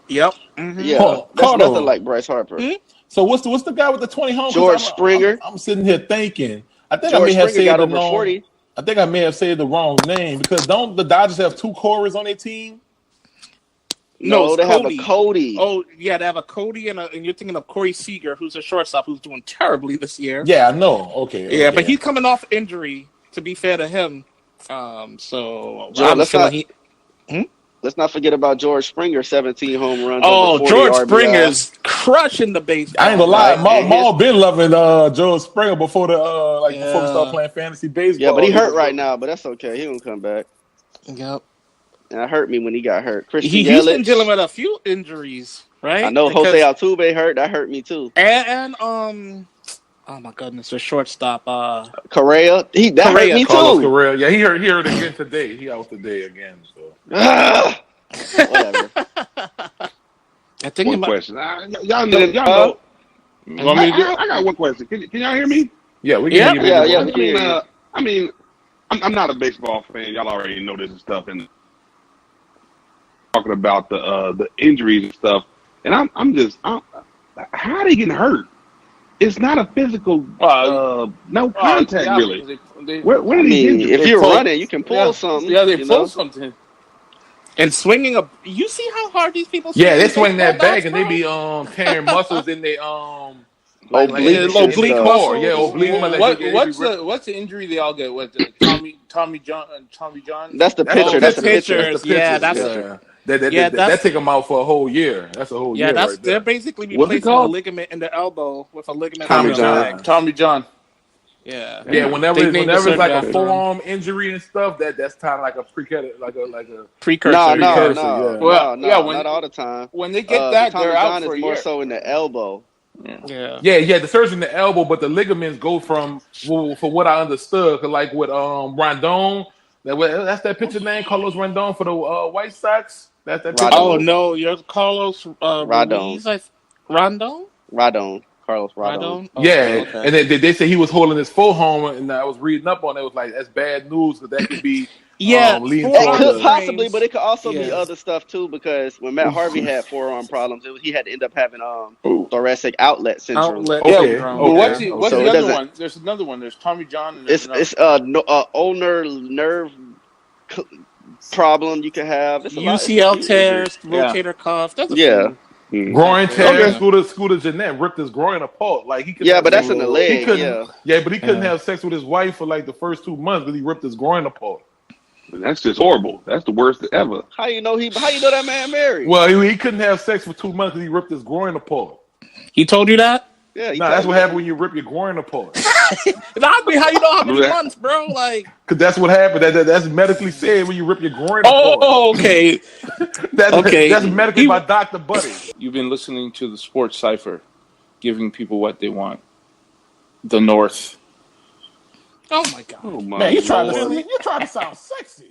S5: Yep. Mm-hmm.
S9: Yeah, that's nothing like Bryce Harper.
S8: Mm-hmm. So what's the guy with the 20 home?
S9: George Springer.
S8: I'm sitting here thinking. I think
S9: George
S8: I may have
S9: Springer
S8: said
S9: got over
S8: wrong,
S9: 40.
S8: I think I may have said the wrong name because don't the Dodgers have 2 Corys on their team?
S9: No, they have a Cody.
S5: Oh, yeah, they have a Cody, and you're thinking of Corey Seager, who's a shortstop who's doing terribly this year.
S8: Yeah, I know. Okay.
S5: Yeah, but he's coming off injury, to be fair to him. So,
S9: let's not forget about George Springer, 17 home runs.
S5: Oh, George Springer's crushing the baseball.
S8: I ain't gonna lie, Maul been loving George Springer before before we start playing fantasy baseball.
S9: Yeah, but he hurt right now, but that's okay. He gonna come back.
S5: Yep.
S9: And it hurt me when he got hurt.
S5: He's been dealing with a few injuries, right?
S9: I know Jose Altuve hurt. That hurt me too.
S5: And oh my goodness, the shortstop,
S9: Correa. That hurt me
S8: Carlos
S9: too.
S8: Correa. Yeah, he hurt again today. He out today again. So
S9: whatever.
S1: I think one question. Y'all know. I got one question. Can y'all hear me?
S8: Yeah, we can hear you.
S1: Yeah. I mean, I'm not a baseball fan. Y'all already know this and stuff. And talking about the injuries and stuff, and I'm just how are they getting hurt? It's not a physical, no contact really. What are these injuries?
S9: If you're running, you can pull something.
S7: Yeah, they pull something.
S5: And swinging you see how hard these people
S8: swing? Yeah, they swing that bag and they be tearing muscles in their
S9: oblique
S8: core. Yeah, oblique.
S7: What's the injury they all get? What Tommy John?
S9: That's the pitcher. That's the pitcher.
S8: That take them out for a whole year. That's a whole year.
S5: Yeah, they're basically replacing a ligament in the elbow with a ligament.
S7: Tommy John.
S5: Yeah.
S8: Yeah. Whenever it's like a forearm injury and stuff, that's kind of like a precursor.
S5: No.
S9: Well, not all the time.
S7: When they get that, they're out for a year.
S9: More so in the elbow.
S5: Yeah.
S8: The surgery in the elbow, but the ligaments go from, for what I understood, like with Rondon. That's that pitcher name, Carlos Rondon for the White Sox. That's that pitcher.
S5: Oh no, you're Carlos
S9: Rondon. Carlos Rondon.
S5: Oh,
S8: yeah,
S5: okay.
S8: And then they say he was holding his forearm, and I was reading up on it. It was like that's bad news because that could be
S9: it could possibly, but it could also be other stuff too. Because when Matt Harvey had forearm problems, he had to end up having thoracic outlet syndrome.
S7: What's the other one? There's another one. There's Tommy John.
S9: It's ulnar nerve problem you can have. It's
S5: UCL tears, rotator cuff.
S8: Groin tear. Scooter Jeanette ripped his groin apart. Like he could.
S9: But that's in the leg.
S8: But he couldn't have sex with his wife for like the first 2 months because he ripped his groin apart.
S1: That's just horrible. That's the worst ever.
S9: How you know that man married?
S8: Well, he couldn't have sex for 2 months because he ripped his groin apart.
S5: He told you that?
S9: Yeah.
S8: That's what happened when you rip your groin apart.
S5: That'd be how you know how many months, bro. Like,
S8: because that's what happened. That's medically said when you rip your groin apart.
S5: Oh, okay.
S8: That's medically by Dr. Buddy.
S7: You've been listening to the Sports Cypher, giving people what they want. The North.
S5: Oh my God.
S8: Man, you're trying to sound sexy.